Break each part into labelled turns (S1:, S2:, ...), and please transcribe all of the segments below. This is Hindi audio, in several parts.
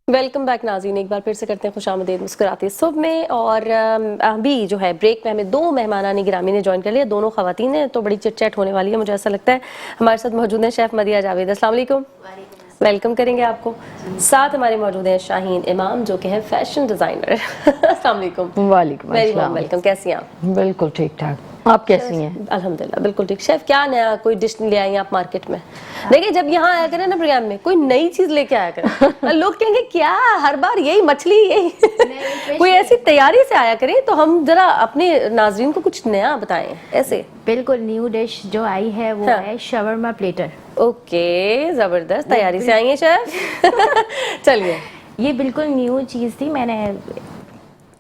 S1: वेलकम बैक नाज़रीन, एक बार फिर से करते हैं खुशामदीद मुस्कुराती सुबह में। और अभी जो है ब्रेक में हमें दो मेहमानानी गिरामी ने ज्वाइन कर लिया। दोनों ख़वातीन हैं तो बड़ी चिट चैट होने वाली है, मुझे ऐसा लगता है। हमारे साथ मौजूद हैं शेफ़ मदिया जावेद। अस्सलाम वालेकुम। वेलकम करेंगे आपको। साथ हमारे मौजूद हैं शाहीन इमाम जो कि है फैशन डिज़ाइनर। अस्सलाम वालेकुम।
S2: वालेकुम अस्सलाम।
S1: वेलकम, कैसी हैं आप?
S2: बिल्कुल ठीक ठाक, आप कैसी हैं?
S1: अल्हम्दुलिल्लाह बिल्कुल ठीक। शेफ क्या नया कोई डिश ले आई आप मार्केट में? देखिए जब यहाँ आया करें ना प्रोग्राम में कोई नई चीज लेके आया करें। लोग कहेंगे क्या हर बार यही मछली यही। कोई ऐसी तैयारी से आया करें तो हम जरा अपने नाजरीन को कुछ नया बताएं। ऐसे
S3: बिल्कुल न्यू डिश जो आई है वो है शवरमा प्लेटर।
S1: ओके, जबरदस्त तैयारी से आई है शेफ। चलिए,
S3: ये बिल्कुल न्यू चीज़ थी।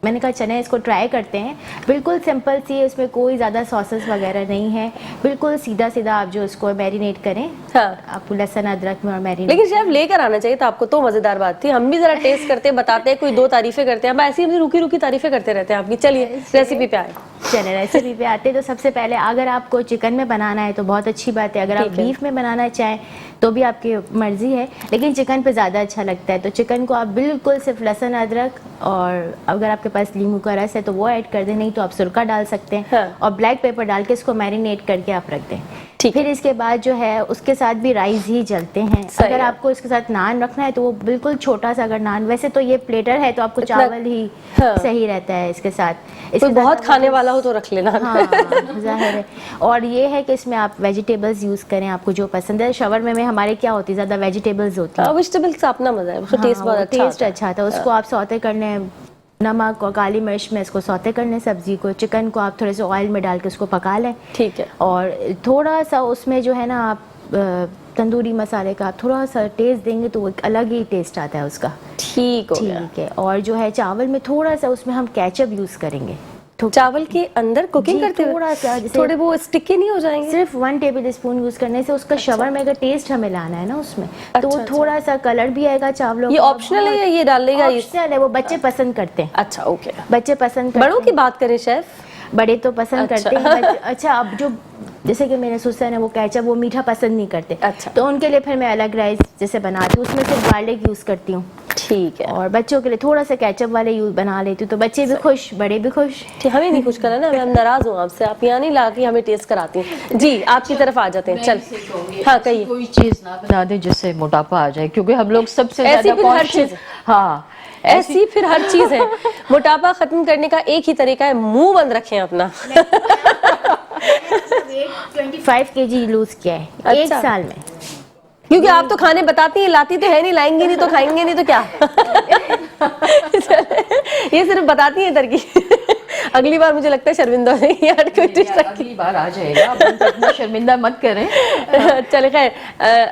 S3: मैंने कहा चले इसको ट्राई करते हैं। बिल्कुल सिंपल सी है, उसमें कोई ज़्यादा सॉसेस वगैरह नहीं है। बिल्कुल सीधा सीधा आप जो इसको मैरिनेट करें।
S1: हाँ।
S3: आपको लहसुन अदरक में और मैरिनेट।
S1: लेकिन शेफ लेकर आना चाहिए था आपको, तो मजेदार बात थी। हम भी जरा टेस्ट करते बताते हैं, कोई दो तारीफें करते हैं। हम ऐसी ही रुकी रुकी तारीफें करते रहते हैं आपकी। चलिए रेसिपी पे आए।
S3: चले रेसिपी पे आते हैं। तो सबसे पहले अगर आपको चिकन में बनाना है तो बहुत अच्छी बात है। अगर आप बीफ में बनाना चाहें तो भी आपकी मर्जी है, लेकिन चिकन पे ज़्यादा अच्छा लगता है। तो चिकन को आप बिल्कुल सिर्फ लहसुन अदरक और अगर आपके पास लीमू का रस है तो वो ऐड कर दें, नहीं तो आप सुरका डाल सकते हैं।
S1: हाँ।
S3: और ब्लैक पेपर डाल के इसको मैरिनेट करके आप रख दें।
S1: ठीक।
S3: फिर इसके बाद जो है उसके साथ भी राइस ही जलते हैं। अगर आपको इसके साथ नान रखना है तो वो बिल्कुल छोटा सा, अगर नान, वैसे तो ये प्लेटर है तो आपको चावल ही सही रहता है इसके साथ।
S1: इसके बहुत खाने वाला हो तो रख लेना।
S3: हाँ, जाहिर है। और ये है कि इसमें आप वेजिटेबल्स यूज़ करें, आपको जो पसंद है। शवरमा में हमारे क्या होती है, ज़्यादा वेजिटेबल्स होती है।
S1: वेजिटेबल्स का अपना मजा है, उसका टेस्ट बहुत अच्छा
S3: टेस्ट अच्छा था। उसको आप सौते करने, नमक और काली मिर्च में इसको सौते करने सब्जी को। चिकन को आप थोड़े से ऑयल में डाल के उसको पका लें।
S1: ठीक है।
S3: और थोड़ा सा उसमें जो है ना आप तंदूरी मसाले का आप थोड़ा सा टेस्ट देंगे तो एक अलग ही टेस्ट आता है उसका।
S1: ठीक हो गया।
S3: ठीक है। और जो है चावल में थोड़ा सा उसमें हम केचप यूज़ करेंगे।
S1: चावल के अंदर कुकिंग करते हुए
S3: थोड़ा सा, जैसे
S1: थोड़े वो स्टिकी नहीं हो जाएंगे?
S3: सिर्फ 1 टेबल स्पून यूज करने से उसका शवरमा का टेस्ट हमें लाना है ना उसमें। तो वो थोड़ा सा कलर भी आएगा चावलों।
S1: ये ऑप्शनल है या ये डालेगा?
S3: ऑप्शनल है, वो बच्चे पसंद करते हैं।
S1: अच्छा, ओके।
S3: बच्चे पसंद करते हैं।
S1: बड़ों की बात करें शेफ?
S3: बड़े तो पसंद करते हैं। अच्छा, अब जो जैसे कि मेरे सुसर है वो केचप वो मीठा पसंद नहीं करते।
S1: अच्छा।
S3: तो उनके लिए फिर मैं अलग राइस जैसे बनाती हूँ, उसमें सिर्फ गार्लिक यूज़ करती हूँ।
S1: ठीक है।
S3: और बच्चों के लिए थोड़ा सा केचप वाले यूज बना लेती हूँ, तो बच्चे भी खुश, बड़े भी खुश।
S1: ठीक, हमें नहीं खुश करा ना, मैं नाराज हूँ आपसे। आप यहाँ नहीं ला के हमें टेस्ट कराती हैं। जी, आपकी तरफ आ जाते हैं। चल, हाँ कहिए।
S2: कोई चीज ना बना दे जिससे मोटापा आ जाए, क्योंकि हम लोग सबसे
S1: ऐसी
S2: ज्यादा
S1: फिर हर चीज।
S2: हाँ,
S1: ऐसी फिर हर चीज है। मोटापा खत्म करने का एक ही तरीका है, मुंह बंद रखें अपना।
S3: 25 kg लूज किया है एक साल में।
S1: क्योंकि आप तो खाने बताती हैं, लाती तो है नहीं, लाएंगे नहीं तो खाएंगे नहीं तो क्या। ये सिर्फ बताती हैं तरकीब। अगली बार मुझे लगता है शर्मिंदा हो जाएगी यार, कोई डिश
S2: अगली बार आ जाएगा, आप इतना शर्मिंदा मत करें।
S1: चले खैर,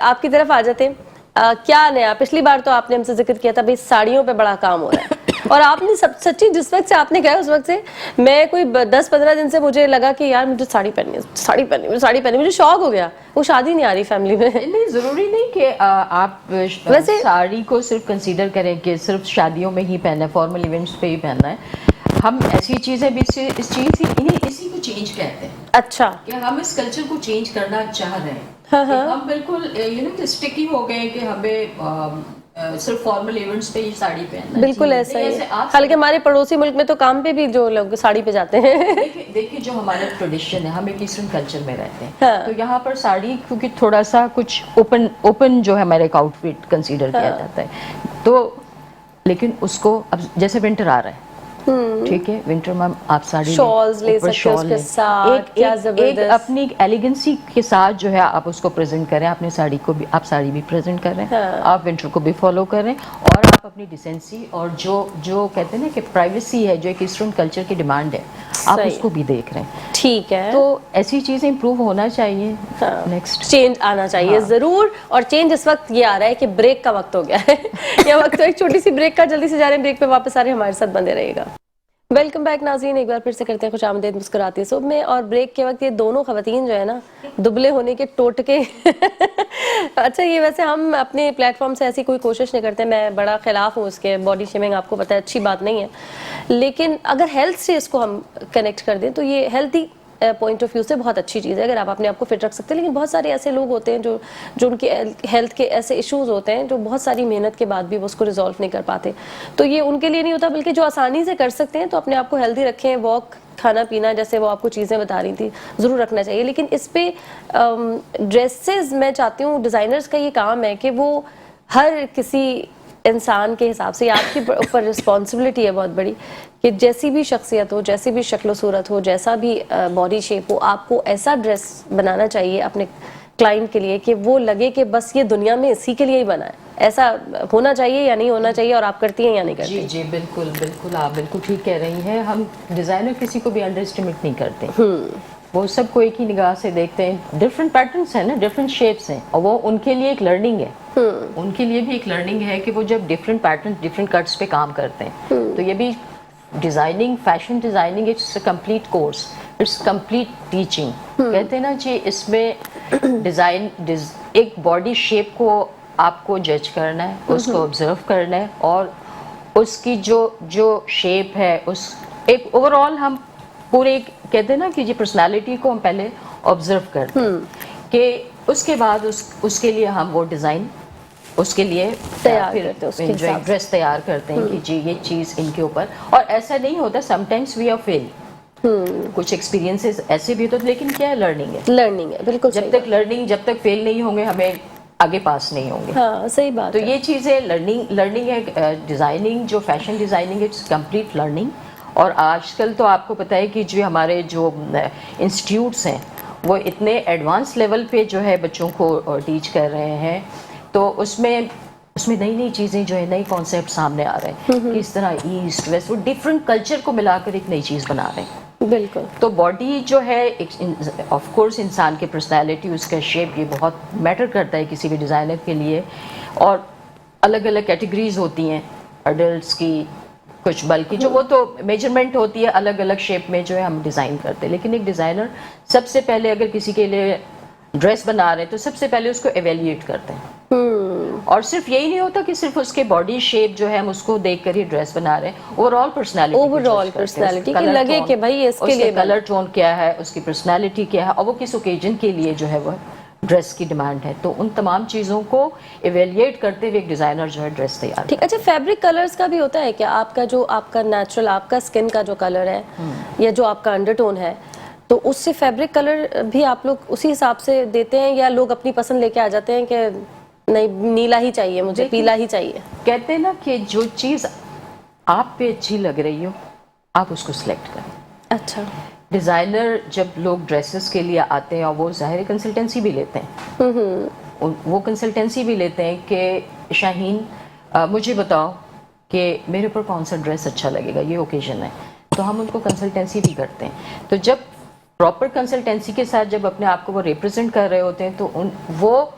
S1: आपकी तरफ आ जाते हैं। क्या नया? पिछली बार तो आपने हमसे जिक्र किया था भाई साड़ियों पे बड़ा काम हो रहा है। और आपने सच्ची जिस वक्त से आपने कहा उस वक्त से मैं कोई 10-15 दिन से मुझे लगा कि यार मुझे साड़ी पहननी है, साड़ी पहननी, साड़ी पहननी। मुझे शौक हो गया। वो शादी नहीं आ रही फैमिली में।
S2: नहीं, जरूरी नहीं कि आप वैसे साड़ी को सिर्फ कंसीडर करें कि सिर्फ शादियों में ही पहनना है, फॉर्मल इवेंट्स पे ही पहनना है। हम ऐसी चीज़ें भी इस चीज़ इसी को चेंज कहते हैं।
S1: अच्छा,
S2: कि हम इस कल्चर को चेंज करना चाह रहे हैं।
S1: हाँ, हाँ।
S2: हम बिल्कुल स्टिकी हो गए कि हमें सिर्फ फॉर्मल इवेंट्स पे ही साड़ी पहनना।
S1: बिल्कुल ऐसा ही है। हालांकि हमारे पड़ोसी मुल्क में तो काम पे भी जो लोग साड़ी पे जाते हैं।
S2: देखिए जो हमारा ट्रेडिशन है, हम एक ईस्टर्न कल्चर में रहते हैं।
S1: हाँ।
S2: तो यहाँ पर साड़ी क्योंकि थोड़ा सा कुछ ओपन जो है हमारे एक आउटफिट कंसीडर किया जाता है। तो लेकिन उसको अब जैसे विंटर आ रहा है, ठीक है, विंटर में आप साड़ी
S1: शॉल्स ले सकते हैं उसके साथ। क्या जबरदस्त।
S2: एक अपनी एलिगेंसी के साथ जो है आप उसको प्रेजेंट करें। अपनी साड़ी को भी, आप साड़ी भी प्रेजेंट कर रहे हैं।
S1: हाँ।
S2: आप विंटर को भी फॉलो करें और आप अपनी डिसेंसी और जो कहते हैं ना कि प्राइवेसी है, जो एक ईस्टर्न कल्चर की डिमांड है, आप उसको भी देख रहे हैं।
S1: ठीक है।
S2: तो ऐसी चीज़ें इम्प्रूव होना चाहिए। नेक्स्ट
S1: चेंज आना चाहिए। ज़रूर। और चेंज इस वक्त ये आ रहा है कि ब्रेक का वक्त हो गया है। यह वक्त तो एक छोटी सी ब्रेक का, जल्दी से जा रहे हैं ब्रेक पे, वापस आ रहे हैं, हमारे साथ बंदे रहेगा। वेलकम बैक नाज़रीन, एक बार फिर से करते हैं खुशामदीद मुस्कुराती सुबह में। और ब्रेक के वक्त ये दोनों खवातीन जो है ना, दुबले होने के टोटके। अच्छा, ये वैसे हम अपने प्लेटफॉर्म से ऐसी कोई कोशिश नहीं करते, मैं बड़ा खिलाफ हूँ उसके। बॉडी शेमिंग आपको पता है अच्छी बात नहीं है, लेकिन अगर हेल्थ से इसको हम कनेक्ट कर दें तो ये हेल्थी पॉइंट ऑफ व्यू से बहुत अच्छी चीज़ है अगर आप अपने आप को फिट रख सकते हैं। लेकिन बहुत सारे ऐसे लोग होते हैं जो उनके हेल्थ के ऐसे इश्यूज होते हैं जो बहुत सारी मेहनत के बाद भी वो उसको रिजॉल्व नहीं कर पाते। तो ये उनके लिए नहीं होता, बल्कि जो आसानी से कर सकते हैं तो अपने आप को हेल्दी रखें, वॉक, खाना पीना, जैसे वो आपको चीज़ें बता रही थी, ज़रूर रखना चाहिए। लेकिन इस पे ड्रेसेस, मैं चाहती हूँ डिज़ाइनर्स का ये काम है कि वो हर किसी इंसान के हिसाब से, आपके ऊपर रिस्पॉन्सिबिलिटी है बहुत बड़ी कि जैसी भी शख्सियत हो, जैसी भी शक्ल सूरत हो, जैसा भी बॉडी शेप हो, आपको ऐसा ड्रेस बनाना चाहिए अपने क्लाइंट के लिए कि वो लगे कि बस ये दुनिया में इसी के लिए ही बना है। ऐसा होना चाहिए या नहीं होना चाहिए, और आप करती हैं या नहीं करती?
S2: जी जी बिल्कुल बिल्कुल, आप बिल्कुल ठीक कह रही हैं। हम डिज़ाइनर किसी को भी अंडर एस्टिमेट नहीं करते, वो सबको एक ही निगाह से देखते हैं। डिफरेंट पैटर्न्स हैं ना, डिफरेंट शेप्स हैं, और वो उनके लिए एक लर्निंग है, उनके लिए भी एक लर्निंग है कि वो जब डिफरेंट पैटर्न, डिफरेंट कट्स पे काम करते हैं। तो ये भी designing, fashion designing, it's a complete course, it's complete teaching. कहते हैं ना जी, इसमें एक बॉडी शेप को आपको जज करना है, उसको ऑब्जर्व करना है, और उसकी जो शेप है, उस एक ओवरऑल हम पूरे, कहते हैं ना कि जी पर्सनालिटी को हम पहले ऑब्जर्व करते हैं कि उसके बाद उसके लिए हम वो डिज़ाइन उसके लिए
S1: तैयार करते हैं, उसके हिसाब से
S2: ड्रेस तैयार करते हैं कि जी ये चीज़ इनके ऊपर। और ऐसा नहीं होता, समटाइम्स वी आर फेल, कुछ एक्सपीरियंसेस ऐसे भी होते, लेकिन क्या है, लर्निंग है,
S1: लर्निंग है, बिल्कुल।
S2: जब तक लर्निंग, जब तक फेल नहीं होंगे हमें आगे पास नहीं होंगे।
S1: हाँ, सही बात
S2: तो
S1: है।
S2: ये चीज़ है, लर्निंग है। डिज़ाइनिंग, जो fashion designing, it's complete learning. और आजकल तो आपको पता है कि जो हमारे जो इंस्टीट्यूट्स हैं वो इतने एडवांस लेवल पे जो है बच्चों को टीच कर रहे हैं, तो उसमें नई नई चीज़ें जो है, नई कॉन्सेप्ट सामने आ रहे हैं, किस तरह ईस्ट वेस्ट, वो डिफरेंट कल्चर को मिलाकर एक नई चीज़ बना रहे हैं।
S1: बिल्कुल।
S2: तो बॉडी जो है, ऑफ कोर्स इंसान की पर्सनालिटी, उसका शेप, ये बहुत मैटर करता है किसी भी डिज़ाइनर के लिए। और अलग अलग कैटेगरीज होती हैं अडल्ट्स की, कुछ बल्कि जो वो तो मेजरमेंट होती है, अलग अलग शेप में जो है हम डिज़ाइन करते हैं। लेकिन एक डिज़ाइनर सबसे पहले अगर किसी के लिए ड्रेस बना रहे हैं तो सबसे पहले उसको एवेल्यूएट करते हैं। और सिर्फ यही नहीं होता कि सिर्फ उसके बॉडी शेप जो है हम उसको देख कर ही ड्रेस बना रहे हैं, ओवरऑल पर्सनालिटी
S1: कि लगे कि भाई इसके लिए
S2: कलर टोन क्या है, उसकी पर्सनालिटी क्या है, और वो किस ओकेजन के लिए जो है वो ड्रेस की डिमांड है। तो उन तमाम चीज़ों को इवेल्युएट करते हुए एक डिज़ाइनर जो है ड्रेस तैयार।
S1: ठीक। अच्छा, फैब्रिक कलर्स का भी होता है क्या? आपका नेचुरल, आपका स्किन का जो कलर है या जो आपका अंडरटोन है, तो उससे फैब्रिक कलर भी आप लोग उसी हिसाब से देते हैं, या लोग अपनी पसंद लेके आ जाते हैं कि नहीं नीला ही चाहिए मुझे, पीला ही चाहिए?
S2: कहते हैं ना कि जो चीज़ आप पे अच्छी लग रही हो आप उसको सिलेक्ट करें।
S1: अच्छा।
S2: डिज़ाइनर जब लोग ड्रेसेस के लिए आते हैं, और वो ज़ाहिर कंसल्टेंसी भी लेते हैं, वो कंसल्टेंसी भी लेते हैं कि शाहीन मुझे बताओ कि मेरे ऊपर कौन सा ड्रेस अच्छा लगेगा, ये ओकेजन है, तो हम उनको कंसल्टेंसी भी करते हैं। तो जब प्रॉपर कंसल्टेंसी के साथ जब अपने आप को वो रिप्रेजेंट कर रहे होते हैं, तो वो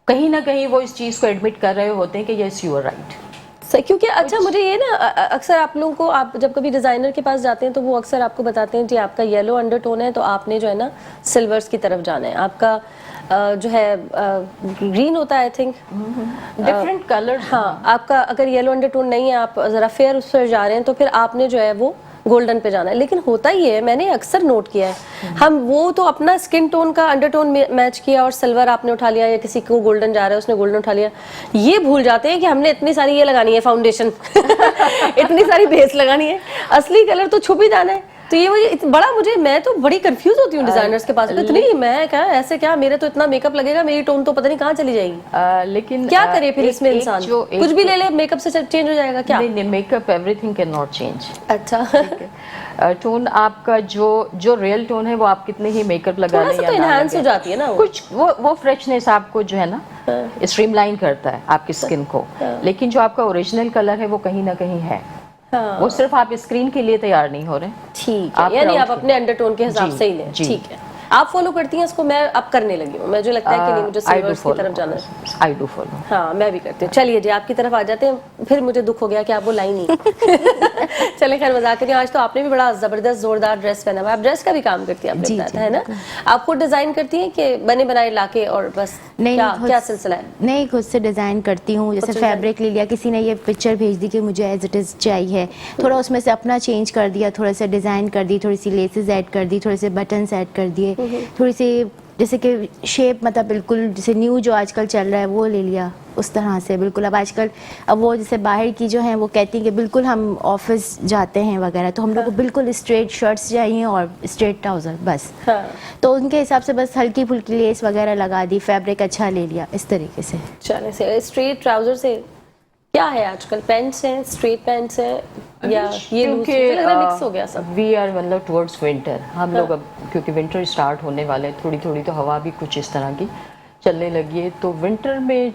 S2: कहीं ना कहीं वो इस चीज़ को एडमिट कर रहे होते हैं कि यस यू आर राइट।
S1: सही, क्योंकि अच्छा मुझे ये ना, अक्सर आप लोगों को, आप जब कभी डिज़ाइनर के पास जाते हैं तो वो अक्सर आपको बताते हैं कि आपका येलो अंडरटोन है तो आपने जो है ना सिल्वर्स की तरफ जाना है, आपका जो है ग्रीन होता है आई थिंक,
S2: डिफरेंट कलर।
S1: हाँ, आपका अगर येलो अंडरटोन नहीं है, आप ज़रा फेयर उस पर जा रहे हैं, तो फिर आपने जो है वो गोल्डन पे जाना है। लेकिन होता ही है, मैंने अक्सर नोट किया है, हम वो तो अपना स्किन टोन का अंडरटोन मैच किया और सिल्वर आपने उठा लिया, या किसी को गोल्डन जा रहा है उसने गोल्डन उठा लिया, ये भूल जाते हैं कि हमने इतनी सारी ये लगानी है फाउंडेशन इतनी सारी बेस लगानी है, असली कलर तो छुप ही जाना है। तो ये मैं तो बड़ी कंफ्यूज होती हूँ डिजाइनर्स के पास, इतनी मैं क्या ऐसे क्या, मेरे तो इतना मेकअप लगेगा, मेरी टोन तो पता नहीं कहाँ चली जाएगी।
S2: लेकिन
S1: क्या करे फिर इसमें इंसान, कुछ भी ले ले मेकअप से चेंज हो जाएगा क्या?
S2: नहीं, makeup everything can not change.
S1: अच्छा।
S2: टोन आपका जो रियल टोन है वो आप कितने ही मेकअप लगा लें या
S1: एनहांस हो जाती है ना
S2: कुछ, वो फ्रेशनेस आपको जो है ना स्ट्रीमलाइन करता है आपकी स्किन को। लेकिन जो आपका ओरिजिनल कलर है वो कहीं ना कहीं है, वो सिर्फ आप स्क्रीन के लिए तैयार नहीं हो रहे।
S1: ठीक है, यानी आप अपने अंडरटोन के हिसाब से ही लें। ठीक है। आप फॉलो करती हैं इसको? मैं अब करने लगी हूँ, मुझे लगता है कि नहीं मुझे सिल्वर्स की तरफ जाना है।
S2: I do follow.
S1: हाँ मैं भी करती हूँ। चलिए जी आपकी तरफ आ जाते हैं, फिर मुझे दुख हो गया कि आप वो लाई नहीं। चले खैर मजाक करिए, आज तो आपने भी बड़ा जबरदस्त जोरदार ड्रेस पहना हुआ है। आप ड्रेस का भी काम करती हैं, आपने बताया है ना? आप खुद डिजाइन करती हैं कि बने बनाए लाके और बस?
S3: नहीं,
S1: क्या सिलसिला है?
S3: नहीं, खुद से डिज़ाइन करती हूँ। जैसे फैब्रिक ले लिया, किसी ने ये पिक्चर भेज दी कि मुझे एज इट इज़ चाहिए, थोड़ा उसमें से अपना चेंज कर दिया, थोड़ा सा डिज़ाइन कर दी, थोड़ी सी लेसेस ऐड कर दी, थोड़े से बटन्स ऐड कर दिए, थोड़ी सी जैसे कि शेप मतलब बिल्कुल जैसे न्यू जो आजकल चल रहा है वो ले लिया उस तरह से बिल्कुल। अब आजकल अब वो जैसे बाहर की जो हैं वो कहती हैं कि बिल्कुल हम ऑफिस जाते हैं वगैरह तो हम लोग को बिल्कुल स्ट्रेट शर्ट्स चाहिए और स्ट्रेट ट्राउज़र बस। तो उनके हिसाब से बस हल्की फुल्की लेस वगैरह लगा दी, फैब्रिक अच्छा ले लिया इस तरीके से।
S1: चले से स्ट्रेट ट्राउजर से क्या है आजकल? पैंट्स हैं, स्ट्रेट पैंट्स हैं या ये लूज? मुझे लग रहा है मिक्स हो गया सब।
S2: वी आर मतलब टुवर्ड्स विंटर, हम लोग अब क्योंकि विंटर स्टार्ट होने वाले हैं, थोड़ी थोड़ी तो हवा भी कुछ इस तरह की चलने लगी है, तो विंटर में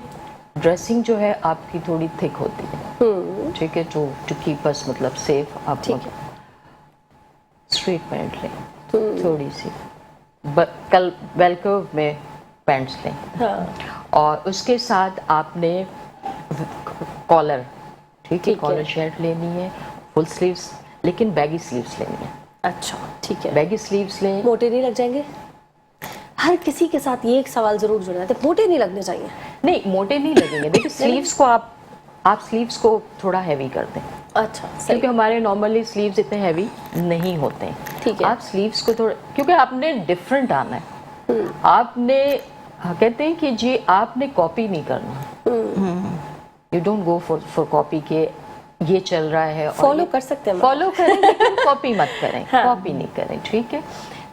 S2: ड्रेसिंग जो है आपकी थोड़ी थिक होती है, ठीक है, टू कीप अस मतलब सेफ। आप स्ट्रेट पैंट लें थोड़ी सी, कल वेलकर्व में पैंट्स लें, और उसके साथ आपने कॉलर, ठीक है, कॉलर शर्ट लेनी है, फुल स्लीव्स, लेकिन बैगी स्लीव्स लेनी है।
S1: अच्छा ठीक है,
S2: बैगी स्लीव्स लें।
S1: मोटे नहीं लग जाएंगे? हर किसी के साथ ये एक सवाल जरूर जुड़ा है, मोटे नहीं लगने चाहिए।
S2: नहीं मोटे नहीं लगेंगे, देखिए स्लीव्स को आप स्लीव्स को थोड़ा हैवी कर दें। अच्छा, क्योंकि हमारे नॉर्मली स्लीव्स इतने हैवी नहीं होते हैं,
S1: ठीक है।
S2: आप स्लीव्स को थोड़ा, क्योंकि आपने डिफरेंट आना है, आपने कहते हैं कि जी आपने कॉपी नहीं करना, you don't go for copy के ये चल रहा है।
S1: फॉलो कर सकते हैं,
S2: फॉलो करें लेकिन कॉपी मत करें, कॉपी नहीं करें, ठीक है।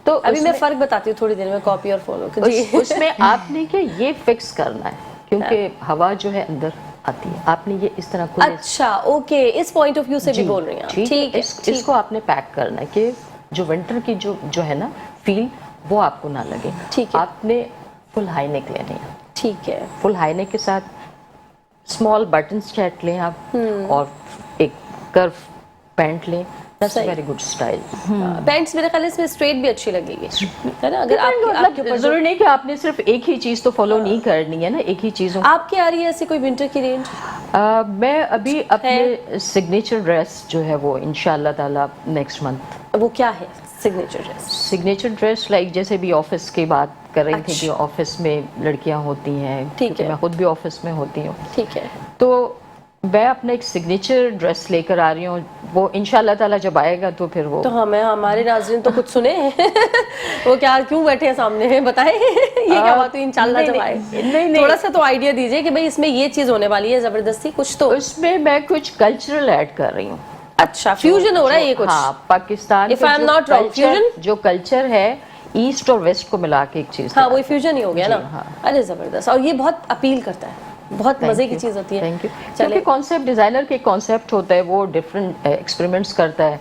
S2: तो
S1: अभी मैं फर्क बताती हूँ थोड़ी देर में, कॉपी और फॉलो के।
S2: उसमें आपने क्या ये फिक्स करना है, क्योंकि हवा जो है अंदर आती है, आपने ये इस तरह खुले।
S1: अच्छा ओके, इस पॉइंट ऑफ व्यू से भी बोल रही हैं, ठीक है।
S2: इसको आपने पैक करना है कि जो विंटर की जो है ना फील वो आपको ना लगे,
S1: ठीक है।
S2: आपने फुल हाई नेक लेनी है,
S1: ठीक है,
S2: फुल हाई नेक के साथ स्मॉल बटन शर्ट लें आप, और एक कर्व पैंट लें, that's very good style.
S1: Pants मेरे ख्याल से स्ट्रेट भी अच्छी लगेगी, है ना? अगर आपके ऊपर
S2: जरूरी नहीं कि आपने सिर्फ एक ही चीज तो फॉलो नहीं करनी है ना, एक ही चीजों।
S1: आपकी आ रही है ऐसी कोई विंटर की रेंज?
S2: मैं अभी अपने सिग्नेचर ड्रेस जो है वो इंशाल्लाह ताला नेक्स्ट मंथ।
S1: वो क्या है signature dress?
S2: Signature dress like जैसे भी ऑफिस की बात कर रही थी कि ऑफिस में लड़कियां होती हैं,
S1: ठीक है,
S2: मैं खुद भी ऑफिस में होती हूँ,
S1: ठीक है,
S2: तो मैं अपना एक सिग्नेचर ड्रेस लेकर आ रही हूँ, वो इंशाल्लाह ताला जब आएगा तो फिर वो
S1: तो हमारे नाज़रीन तो कुछ सुने वो क्या क्यों बैठे हैं सामने, बताएं ये क्या बात हुई इंशाल्लाह जब आए? नहीं, थोड़ा सा तो आइडिया दीजिए कि भाई इसमें ये चीज होने वाली है जबरदस्ती कुछ तो।
S2: उसमें मैं कुछ कल्चरल ऐड कर रही हूँ।
S1: अच्छा, फ्यूजन हो रहा है ये कुछ?
S2: हाँ, Pakistan
S1: if I am not wrong, fusion
S2: जो कल्चर है ईस्ट और वेस्ट को मिला के एक चीज।
S1: हाँ वही फ्यूजन ही हो गया ना। अरे जबरदस्त, और ये बहुत अपील करता है, बहुत मजे की चीज होती है।
S2: Thank you. क्योंकि कॉन्सेप्ट डिजाइनर के कॉन्सेप्ट होता है, वो डिफरेंट एक्सपेरिमेंट्स करता है,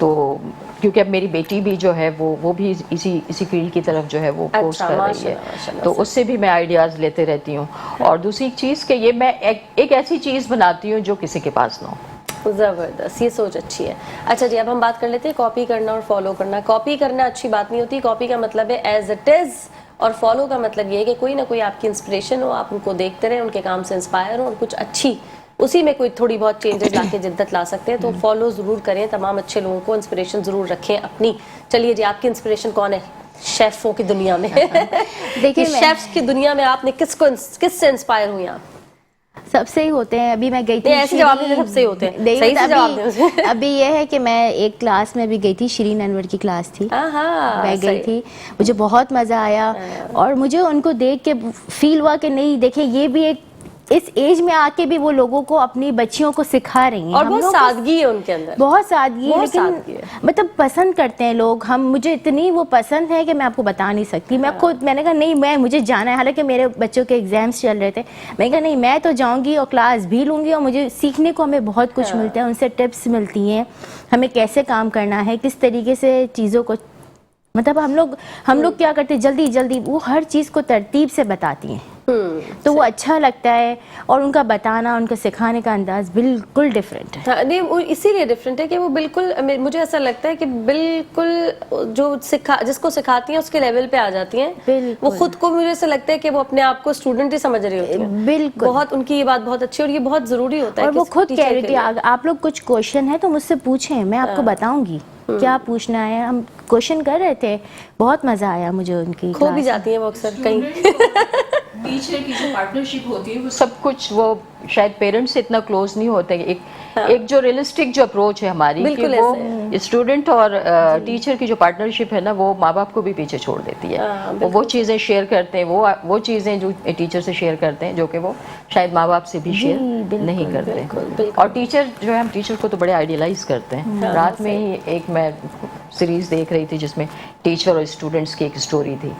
S2: तो क्योंकि अब मेरी बेटी भी जो है वो भी इसी फील्ड की तरफ जो है वो कोर्स कर रही है, तो उससे भी मैं आइडियाज लेते रहती हूँ। और दूसरी चीज़ कि ये मैं एक ऐसी चीज़ बनाती हूँ जो किसी के पास ना हो।
S1: ज़बरदस्त, ये सोच अच्छी है। अच्छा जी, अब हम बात कर लेते हैं कॉपी करना और फॉलो करना। कॉपी करना अच्छी बात नहीं होती, कॉपी का मतलब है एज इट इज़, और फॉलो का मतलब ये है कि कोई ना कोई आपकी इंस्पिरेशन हो, आप उनको देखते रहें, उनके काम से इंस्पायर हो और कुछ अच्छी उसी में कोई थोड़ी बहुत चेंजेस लाके जिद्दत ला सकते हैं, तो फॉलो ज़रूर करें। तमाम अच्छे लोगों को इंस्पिरेशन ज़रूर रखें अपनी। चलिए जी, आपकी इंस्पिरेशन कौन है शेफ़ों की दुनिया में? देखिए शेफ़्स की दुनिया में आपने किससे इंस्पायर हुई आप?
S3: सबसे ही होते हैं। अभी मैं गई थी,
S1: ऐसे जवाब नहीं, सबसे ही होते हैं, सही से जवाब दें।
S3: अभी ये है कि मैं एक क्लास में भी गई थी, शिरीन अनवर की क्लास थी, मैं गई थी, मुझे बहुत मज़ा आया, और मुझे उनको देख के फील हुआ कि नहीं देखिए ये भी एक इस एज में आके भी वो लोगों को अपनी बच्चियों को सिखा रही हैं,
S1: और बहुत सादगी है उनके अंदर,
S3: बहुत सादगी, लेकिन मतलब पसंद करते हैं लोग। मुझे इतनी वो पसंद है कि मैं आपको बता नहीं सकती। मैं खुद मैंने कहा नहीं, मुझे जाना है, हालांकि मेरे बच्चों के एग्जाम्स चल रहे थे, मैंने कहा नहीं मैं तो जाऊंगी और क्लास भी लूंगी, और मुझे सीखने को हमें बहुत कुछ मिलता है, उनसे टिप्स मिलती हैं हमें कैसे काम करना है, किस तरीके से चीज़ों को, मतलब हम लोग क्या करते हैं जल्दी वो हर चीज़ को तरतीब से बताती हैं। तो वो अच्छा लगता है, और उनका बताना, उनका सिखाने का अंदाज बिल्कुल डिफरेंट है।
S1: हाँ, नहीं वो इसीलिए डिफरेंट है कि वो बिल्कुल मुझे ऐसा लगता है कि बिल्कुल जो जिसको सिखाती हैं उसके लेवल पे आ जाती हैं।
S3: बिल्कुल।
S1: वो खुद को मुझे ऐसा लगता है कि वो अपने आप को स्टूडेंट ही समझ रही होती है।
S3: बिल्कुल।
S1: बहुत उनकी ये बात बहुत अच्छी है और ये बहुत जरूरी होता है।
S3: और वो खुद
S1: teacher
S3: कह रही
S1: के
S3: थी,
S1: लिए।
S3: आप लोग कुछ क्वेश्चन है तो मुझसे पूछें, मैं आपको बताऊंगी क्या पूछना है। हम क्वेश्चन कर रहे थे, बहुत मजा आया मुझे उनकी
S1: खो भी
S3: क्लास।
S1: जाती हैं वो अक्सर कहीं।
S2: टीचर की जो पार्टनरशिप होती है वो सब कुछ, वो शायद पेरेंट्स से इतना क्लोज नहीं होते। एक जो रियलिस्टिक जो अप्रोच है हमारी कि
S1: बिल्कुल
S2: वो स्टूडेंट और टीचर की जो पार्टनरशिप है ना, वो माँ बाप को भी पीछे छोड़ देती है। वो चीज़ें शेयर करते हैं, वो चीज़ें जो टीचर से शेयर करते हैं जो कि वो शायद माँ बाप से भी शेयर नहीं करते। और टीचर जो है, हम टीचर को तो बड़े आइडियलाइज करते हैं। रात में ही एक मैं सीरीज देख रही थी जिसमें टीचर और स्टूडेंट्स की एक स्टोरी थी।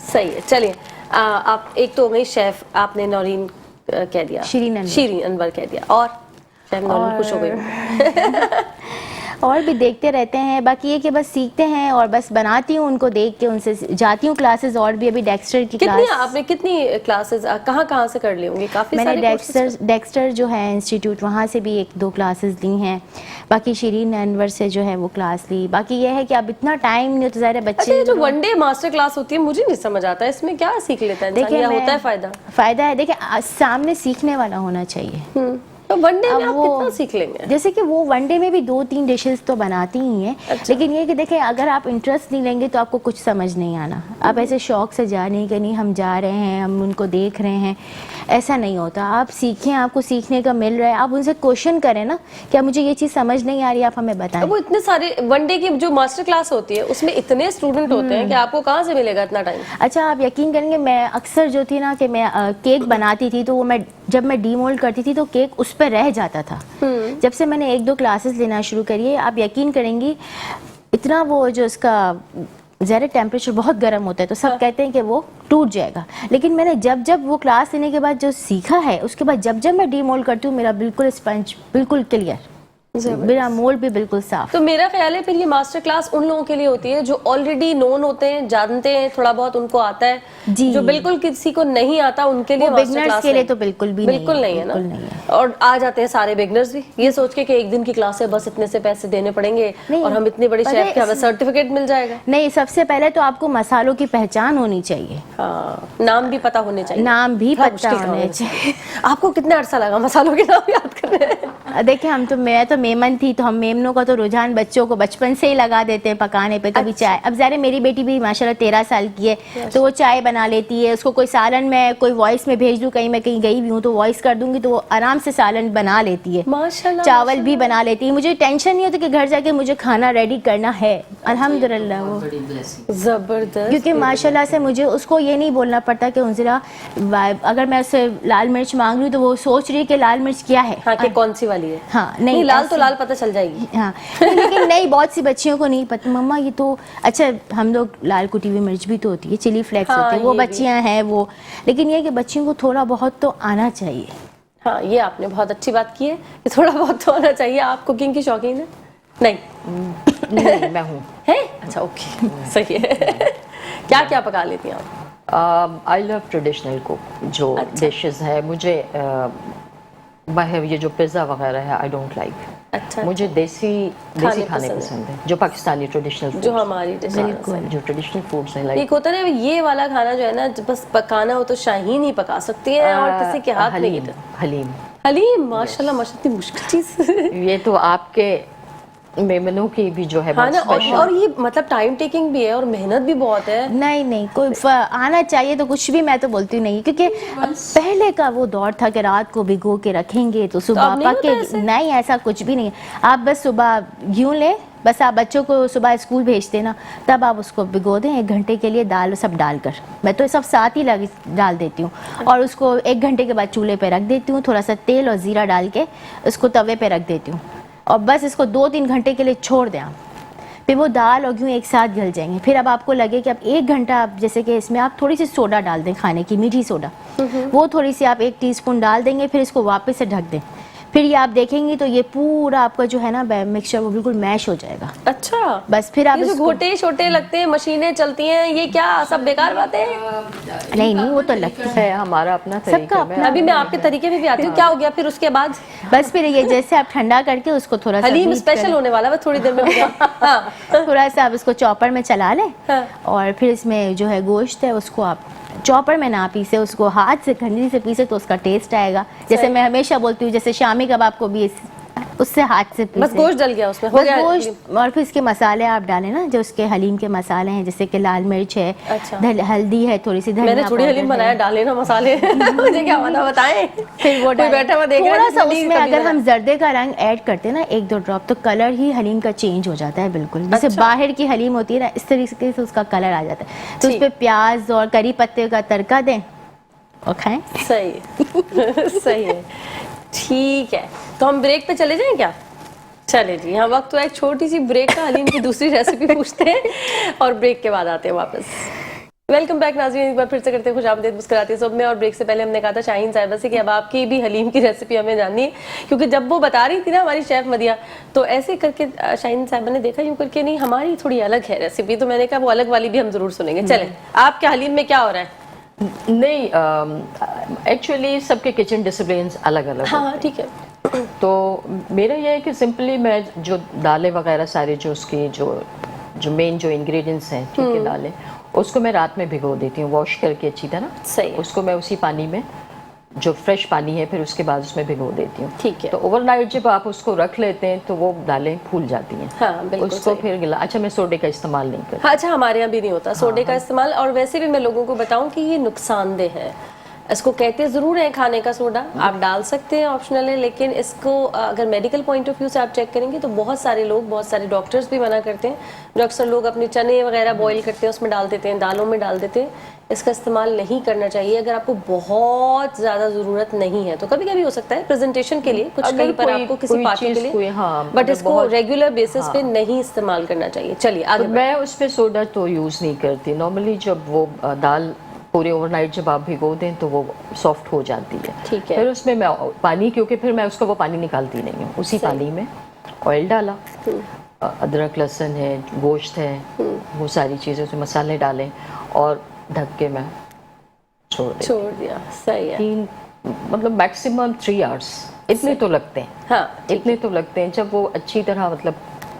S1: सही है, चलिए आप एक तो हो गई शेफ, आपने नौरीन कह दिया, शीरीन अनवर कह दिया, और शेफ नौरीन खुश हो गई।
S3: और भी देखते रहते हैं, बाकी ये कि बस सीखते हैं और बस बनाती हूँ उनको देख के, उनसे जाती हूँ क्लासेस। और भी अभी डेक्स्टर की क्लास,
S1: आपने कितनी क्लासेस कहाँ से कर ली होंगी? काफी
S3: मैंने
S1: सारे
S3: डेक्स्टर जो है इंस्टीट्यूट, वहाँ से भी 1-2 क्लासेस ली हैं। बाकी शीरीन अनवर से जो है वो क्लास ली। बाकी ये है कि अब इतना टाइम नहीं होता, ज़्यादा बच्चे।
S1: अच्छा, जो वनडे मास्टर क्लास होती है मुझे नहीं समझ आता है इसमें क्या सीख लेता है इंसान, या होता है फायदा
S3: है। देखिए, सामने सीखने वाला होना चाहिए।
S1: तो वनडे में आप कितना सीख लेंगे?
S3: जैसे कि वो वनडे में भी 2-3 डिशेस तो बनाती ही हैं।
S1: अच्छा।
S3: लेकिन ये कि देखें, अगर आप इंटरेस्ट नहीं लेंगे तो आपको कुछ समझ नहीं आना। आप ऐसे शौक से जा नहीं कि नहीं हम जा रहे हैं, हम उनको देख रहे हैं, ऐसा नहीं होता। आप सीखें, आपको सीखने का मिल रहा है, आप उनसे क्वेश्चन करें ना, क्या मुझे ये चीज़ समझ नहीं आ रही, आप हमें बताएं।
S1: वो इतने सारे वनडे की जो मास्टर क्लास होती है उसमें इतने स्टूडेंट होते हैं कि आपको कहाँ से मिलेगा इतना टाइम?
S3: अच्छा, आप यकीन करेंगे, मैं अक्सर जो थी ना कि मैं केक बनाती थी, तो वो जब मैं डीमोल्ड करती थी तो केक उस पर रह जाता था। जब से मैंने 1-2 क्लासेस लेना शुरू करी है, आप यकीन करेंगी, इतना वो जो इसका ज़रा टेम्परेचर बहुत गर्म होता है तो सब कहते हैं कि वो टूट जाएगा। लेकिन मैंने जब वो क्लास लेने के बाद जो सीखा है, उसके बाद जब मैं डीमोल्ड करती हूँ, मेरा बिल्कुल स्पंज बिल्कुल क्लियर, मेरा मोल्ड भी बिल्कुल साफ।
S1: तो मेरा ख्याल है फिर ये मास्टर क्लास उन लोगों के लिए होती है जो ऑलरेडी नोन होते हैं, जानते हैं, थोड़ा बहुत उनको आता है
S3: जी।
S1: जो बिल्कुल किसी को नहीं आता उनके लिए मास्टर क्लास
S3: के लिए तो बिल्कुल भी
S1: नहीं है ना। और आ जाते हैं सारे बिगनर्स भी ये सोच के कि एक दिन की क्लास है, बस इतने से पैसे देने पड़ेंगे और हम इतने बड़े शेफ के, हमें सर्टिफिकेट मिल जाएगा।
S3: नहीं, सबसे पहले तो आपको मसालों की पहचान होनी चाहिए।
S1: हाँ, नाम भी पता होने चाहिए।
S3: नाम भी पता होने चाहिए।
S1: आपको कितना अरसा लगा मसालों के नाम याद करने में?
S3: देखिए, मैं तो मेमन थी, तो हम मेमनों का तो रुझान बच्चों को बचपन से ही लगा देते हैं पकाने पे। कभी चाय, अब ज़रा मेरी बेटी भी माशाल्लाह 13 साल की है, तो वो चाय बना लेती है। उसको कोई सालन में कोई वॉइस में भेज दूँ, कहीं मैं कहीं गई भी हूँ तो वॉइस कर दूंगी तो वो आराम से सालन बना लेती है,
S1: माशाल्लाह।
S3: चावल भी बना लेती है। मुझे टेंशन नहीं होती कि घर जाके मुझे खाना रेडी करना है, अल्हम्दुलिल्लाह। वो
S1: जबरदस्त,
S3: क्योंकि माशाल्लाह से मुझे उसको ये नहीं बोलना पड़ता कि उनजरा अगर मैं उससे लाल मिर्च मांग रही हूँ तो वो सोच रही है कि लाल मिर्च क्या है,
S1: हाँ, कि कौन सी वाली है।
S3: हाँ, नहीं
S1: लाल तो लाल पता चल जाएगी।
S3: हाँ, लेकिन नहीं, बहुत सी बच्चियों को नहीं पता, मम्मा ये तो, अच्छा हम लोग लाल कुटी हुई मिर्च भी तो होती है, चिली फ्लेक्स होती है, वो बच्चियां हैं वो। लेकिन ये कि बच्चियों को थोड़ा बहुत तो आना चाहिए।
S1: हाँ, ये आपने बहुत अच्छी बात की है कि थोड़ा बहुत तो आना चाहिए। आप कुकिंग की शौकीन है?
S2: नहीं, मैं हूँ।
S1: है? अच्छा, ओके, सही है। क्या क्या पका लेती हैं आप?
S2: आई लव ट्रेडिशनल कुक जो डिशेस है। मुझे ये जो पिज़्ज़ा वगैरह है, आई डोंट लाइक।
S1: अच्छा,
S2: मुझे देसी खाने पसंद है, जो पाकिस्तानी ट्रेडिशनल,
S1: जो हमारी
S2: जो ट्रेडिशनल फूड्स हैं।
S1: एक होता है ना ये वाला खाना जो है ना, बस पकाना हो तो शाहीन ही पका सकती है और किसी के हाथ नहीं। हलीम माशाल्लाह माशाल्लाह, मुश्किल चीज।
S2: ये तो आपके मेमनों की भी जो है,
S1: हाँ ना, और ये मतलब टाइम टेकिंग भी है और मेहनत भी बहुत है।
S3: नहीं, कोई आना चाहिए तो कुछ भी, मैं तो बोलती हूँ नहीं, क्योंकि पहले का वो दौर था कि रात को भिगो के रखेंगे तो सुबह पक के, नहीं ऐसा कुछ भी नहीं। आप बस सुबह यूं ले, बस आप बच्चों को सुबह स्कूल भेजते ना, तब आप उसको भिगो दें 1 घंटे के लिए, दाल सब डालकर। मैं तो सब साथ ही डाल देती हूँ और उसको 1 घंटे के बाद चूल्हे पे रख देती हूँ, थोड़ा सा तेल और ज़ीरा डाल के उसको तवे पे रख देती हूँ और बस इसको 2-3 घंटे के लिए छोड़ दें आप। फिर वो दाल और गेहूँ एक साथ गल जाएंगे। फिर अब आपको लगे कि अब 1 घंटा, आप जैसे कि इसमें आप थोड़ी सी सोडा डाल दें, खाने की मीठी सोडा, वो थोड़ी सी आप 1 टीस्पून डाल देंगे, फिर इसको वापस से ढक दें। फिर ये आप देखेंगी तो ये पूरा आपका जो है ना मिक्सचर वो बिल्कुल मैश हो जाएगा।
S1: अच्छा,
S3: बस फिर आप
S1: ये जो
S3: इसको
S1: घोटे छोटे लगते हैं, मशीनें चलती हैं, ये क्या सब बेकार बातें हैं?
S3: नहीं नहीं वो तो लगता है।
S2: है हमारा अपना
S3: सबका
S2: तरीका।
S3: अपना
S1: अभी मैं आपके तरीके में भी आती हूँ। क्या हो गया फिर उसके बाद?
S3: बस फिर ये जैसे आप ठंडा करके उसको थोड़ा सा
S1: हलीम
S3: heat
S1: स्पेशल
S3: करें।
S1: होने वाला है थोड़ी देर में हो गया। हाँ।
S3: थोड़ा सा आप इसको चॉपर में चला लें
S1: हाँ।
S3: और फिर इसमें जो है गोश्त है उसको आप चॉपर में ना पीसे, उसको हाथ से खंजरी से पीसे तो उसका टेस्ट आएगा। जैसे मैं हमेशा बोलती हूँ, जैसे शामी कबाब को भी उससे हाथ से पीसे।
S1: बस गोश्त डल गया उसमें, हो
S3: बस
S1: गया
S3: गोश्त और फिर इसके मसाले आप डालें ना, जो उसके हलीम के मसाले हैं, जैसे कि लाल मिर्च है,
S1: अच्छा।
S3: हल्दी है, थोड़ी सी धनिया
S1: मैंने थोड़ी
S3: पाउडर
S1: हलीम
S3: है।
S1: बनाया, डाले ना मसाले। मुझे क्या पता, बताएं।
S3: फिर वो
S1: कोई
S3: डालें।
S1: बैठा हुआ देख रहा है
S3: थोड़ा सा
S1: जिसने नहीं
S3: उसमें
S1: कभी
S3: अगर
S1: बनाया।
S3: हम जर्दे का रंग ऐड करते हैं ना 1-2 ड्रॉप, तो कलर ही हलीम का चेंज हो जाता है बिल्कुल। जैसे
S1: अच्छा।
S3: बाहर की हलीम होती है ना, इस तरीके से उसका कलर आ जाता है। तो उस
S1: ठीक।
S3: पे प्याज और करी पत्ते का तड़का दें और खाएं।
S1: सही है। सही है, ठीक है। तो हम ब्रेक पे चले जाएं क्या? चले जी, यहाँ वक्त तो एक छोटी सी ब्रेक का। हलीम की दूसरी रेसिपी पूछते हैं और ब्रेक के बाद आते हैं वापस। वेलकम बैक नाज़रीन, एक बार फिर से करते हैं खुशामदीद मुस्कुराती सब में। और ब्रेक से पहले हमने कहा था शाहीन साहिबा से कि अब आपकी भी हलीम की रेसिपी हमें जाननी है, क्योंकि जब वो बता रही थी ना हमारी शेफ मदिया, तो ऐसे करके शाहीन साहिबा ने देखा यूँ करके नहीं हमारी थोड़ी अलग है रेसिपी, तो मैंने कहा वो अलग वाली भी हम जरूर सुनेंगे। चले, आपके हलीम में क्या हो रहा है?
S2: नहीं, एक्चुअली सबके किचन डिसिप्लिन अलग अलग।
S1: हाँ ठीक है।
S2: तो मेरा ये है कि सिंपली मैं जो दालें वगैरह सारे जो उसकी जो मेन जो इंग्रेडिएंट्स हैं, ठीक है, दालें, उसको मैं रात में भिगो देती हूँ वॉश करके अच्छी तरह।
S1: सही।
S2: उसको मैं उसी पानी में, जो फ्रेश पानी है, फिर उसके बाद उसमें भिगो देती हूँ।
S1: ठीक है।
S2: तो ओवरनाइट जब आप उसको रख लेते हैं तो वो दालें फूल जाती हैं।
S1: हाँ बिल्कुल
S2: उसको
S1: सही।
S2: फिर अच्छा, मैं सोडे का इस्तेमाल नहीं करती।
S1: हाँ, अच्छा, हमारे यहाँ भी नहीं होता सोडे का इस्तेमाल। और वैसे भी मैं लोगों को बताऊं कि ये नुकसानदेह है। इसको कहते ज़रूर हैं खाने का सोडा, आप डाल सकते हैं, ऑप्शनल है, लेकिन इसको अगर मेडिकल पॉइंट ऑफ व्यू से आप चेक करेंगे तो बहुत सारे लोग, बहुत सारे डॉक्टर्स भी मना करते हैं। जो अक्सर लोग अपने चने वगैरह बॉईल करते हैं उसमें डाल देते हैं, दालों में डाल देते हैं। इसका इस्तेमाल नहीं करना चाहिए अगर आपको बहुत ज़्यादा ज़रूरत नहीं है। तो कभी कभी हो सकता है प्रेजेंटेशन के लिए, कुछ
S2: अगर
S1: कहीं पर
S2: कोई-
S1: आपको किसी
S2: कोई
S1: पार्टी के
S2: चीज़
S1: लिए,
S2: कोई- हाँ,
S1: बट
S2: अगर
S1: इसको
S2: बहुत-
S1: रेगुलर बेसिस पे नहीं इस्तेमाल करना चाहिए। चलिए आगे
S2: तो मैं उस पर सोडा तो यूज़ नहीं करती। नॉर्मली जब वो दाल पूरे ओवरनाइट जब आप भिगो दें तो वो सॉफ्ट हो जाती है।
S1: ठीक है।
S2: फिर उसमें मैं पानी, क्योंकि फिर मैं उसका वो पानी निकालती नहीं हूँ, उसी पानी में ऑयल डाला, अदरक लहसुन है, गोश्त है, वो सारी चीज़ें, उसमें मसाले डालें और ढक के मैं
S1: छोड़ दिया। सही है।
S2: 3 मतलब मैक्सिमम 3 आवर्स इतने तो लगते हैं।
S1: हाँ
S2: इतने तो लगते हैं। जब वो अच्छी तरह मतलब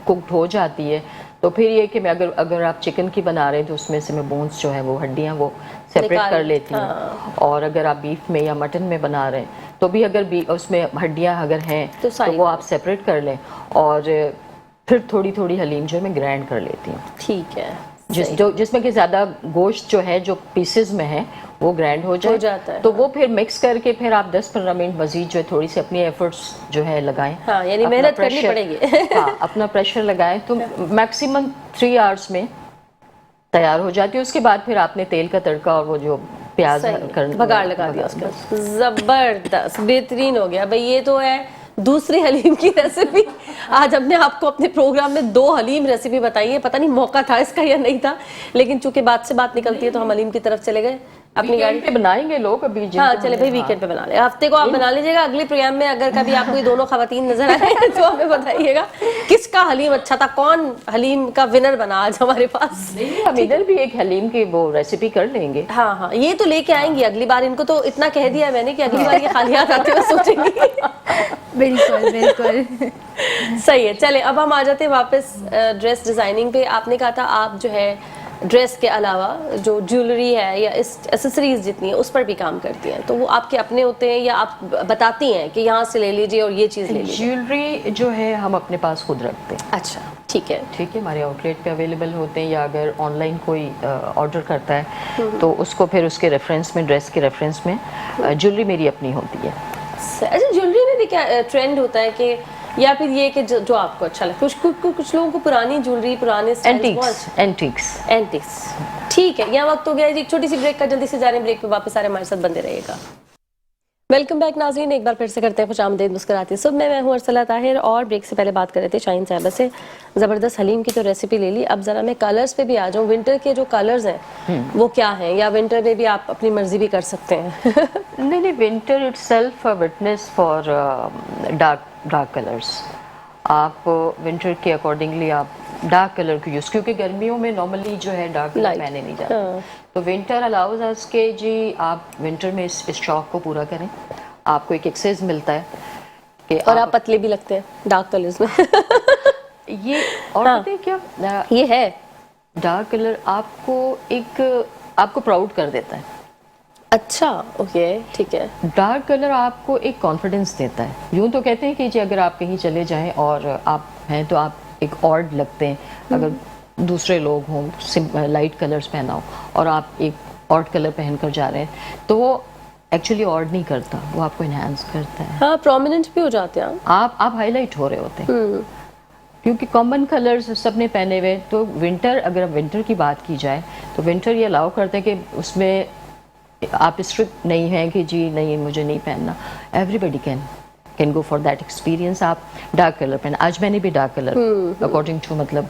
S2: कुकड हो जाती है तो फिर ये कि मैं अगर आप चिकन की बना रहे हैं तो उसमें से मैं बोन्स जो है वो हड्डियां वो सेपरेट कर लेती हूँ।
S1: हाँ।
S2: और अगर आप बीफ में या मटन में बना रहे हैं तो भी अगर उसमें हड्डियां अगर हैं तो वो आप सेपरेट कर लें। और फिर थोड़ी थोड़ी हलीम जो मैं ग्राइंड कर लेती हूँ।
S1: ठीक है।
S2: जिसमें कि ज़्यादा गोश्त जो है जो पीसेस में है वो ग्राइंड हो
S1: जाता है।
S2: तो वो फिर मिक्स करके फिर आप 10-15 मिनट मजीद जो है थोड़ी सी अपनी एफर्ट्स जो है लगाएं।
S1: हाँ, यानी
S2: अपना
S1: मेहनत करनी
S2: pressure-
S1: पड़ेगी।
S2: हाँ, अपना प्रेशर लगाएं तो मैक्सिमम 3 आवर्स में तैयार हो जाती है। उसके बाद फिर आपने तेल का तड़का और वो जो प्याज
S1: बघार लगा दिया उसका। जबरदस्त, बेहतरीन हो गया भाई। ये तो है दूसरी हलीम की रेसिपी। आज हमने आपको अपने प्रोग्राम में 2 हलीम रेसिपी बताई है। पता नहीं मौका था इसका या नहीं था, लेकिन चूंकि बात से बात निकलती है तो हम हलीम की तरफ चले गए। अपनी गाड़ी
S2: पे बनाएंगे लोग अभी।
S1: हाँ चले भाई, वीकेंड पे बना ले। हफ्ते को आप बना लीजिएगा। अगले प्रोग्राम में अगर कभी आपको ये दोनों खवातीन नजर आए तो हमें बताइएगा किसका हलीम अच्छा था, कौन हलीम का विनर बना आज हमारे पास।
S2: हम इधर भी एक हलीम की वो रेसिपी कर लेंगे।
S1: हाँ हाँ, ये तो लेके आएंगी अगली बार। इनको तो इतना कह दिया मैंने कि अगली बार ये खाली हाथ आते हुए सोचेंगी।
S3: बिल्कुल बिल्कुल।
S1: सही है। चले, अब हम आ जाते हैं वापस ड्रेस डिजाइनिंग पे। आपने कहा था आप जो है ड्रेस के अलावा जो ज्वेलरी है या एसेसरीज जितनी है उस पर भी काम करती हैं, तो वो आपके अपने होते हैं या आप बताती हैं कि यहाँ से ले लीजिए और ये चीज़ ले लीजिए?
S2: ज्वेलरी जो है हम अपने पास खुद रखते हैं।
S1: अच्छा ठीक है।
S2: ठीक है, हमारे आउटलेट पे अवेलेबल होते हैं, या अगर ऑनलाइन कोई ऑर्डर करता है तो उसको फिर उसके रेफरेंस में, ड्रेस के रेफरेंस में ज्वेलरी मेरी अपनी होती है।
S1: अच्छा, ज्वेलरी में भी क्या ट्रेंड होता है कि, या फिर ये कि जो आपको अच्छा लगता है? कुछ लोगों को पुरानी ज्वेलरी, पुराने एंटिक्स। ठीक है, यहाँ वक्त हो गया जी एक छोटी सी ब्रेक का। जल्दी से जा रहे हैं ब्रेक पे, वापस आ रहे हैं, हमारे साथ बंदे रहिएगा। वेलकम बैक नाज़रीन, एक बार फिर से करते हैं खुशामदीद मुस्कुराती सुबह में। मैं हूँ अरसला ताहिर और ब्रेक से पहले बात कर रहे थे शाहीन साहिबा से। ज़बरदस्त हलीम की तो रेसिपी ले ली। अब ज़रा मैं कलर्स पे भी आ जाऊँ। विंटर के जो कलर्स हैं वो क्या हैं, या विंटर में भी आप अपनी मर्जी भी कर सकते हैं?
S2: नहीं, winter itself a witness for dark colours. आप विंटर के अकॉर्डिंगली आप डार्क कलर को यूज़, क्योंकि गर्मियों में नॉर्मली जो है डार्क कलर
S1: Light,
S2: पहने नहीं जाते।
S1: हाँ।
S2: तो विंटर अलाउज अस के जी आप विंटर में इस शौक को पूरा करें। आपको एक एक्सेस मिलता है कि
S1: और आप पतले भी लगते हैं डार्क कलर्स में।
S2: ये और
S1: हाँ।
S2: पता है क्या,
S1: ये है
S2: डार्क कलर आपको प्राउड कर देता है।
S1: अच्छा, ओके, ठीक है।
S2: डार्क कलर आपको एक कॉन्फिडेंस देता है। यूँ तो कहते हैं कि जी अगर आप कहीं चले जाएं और आप हैं तो आप एक ऑड लगते हैं, अगर दूसरे लोग हों लाइट कलर्स पहना हो और आप एक ऑड कलर पहन कर जा रहे हैं तो वो एक्चुअली ऑड नहीं करता, वो आपको इन्हांस करता है।
S1: हाँ, प्रोमिनेंट भी हो जाते हैं।
S2: आप हाईलाइट हो रहे होते हैं क्योंकि कॉमन कलर्स सबने पहने हुए। तो विंटर, अगर विंटर की बात की जाए तो विंटर ये अलाउ करते हैं कि उसमें आप स्ट्रिक्ट नहीं हैं कि जी नहीं मुझे नहीं पहनना। Everybody can go for that experience. आप डार्क कलर पहना, आज मैंने भी डार्क कलर अकॉर्डिंग टू मतलब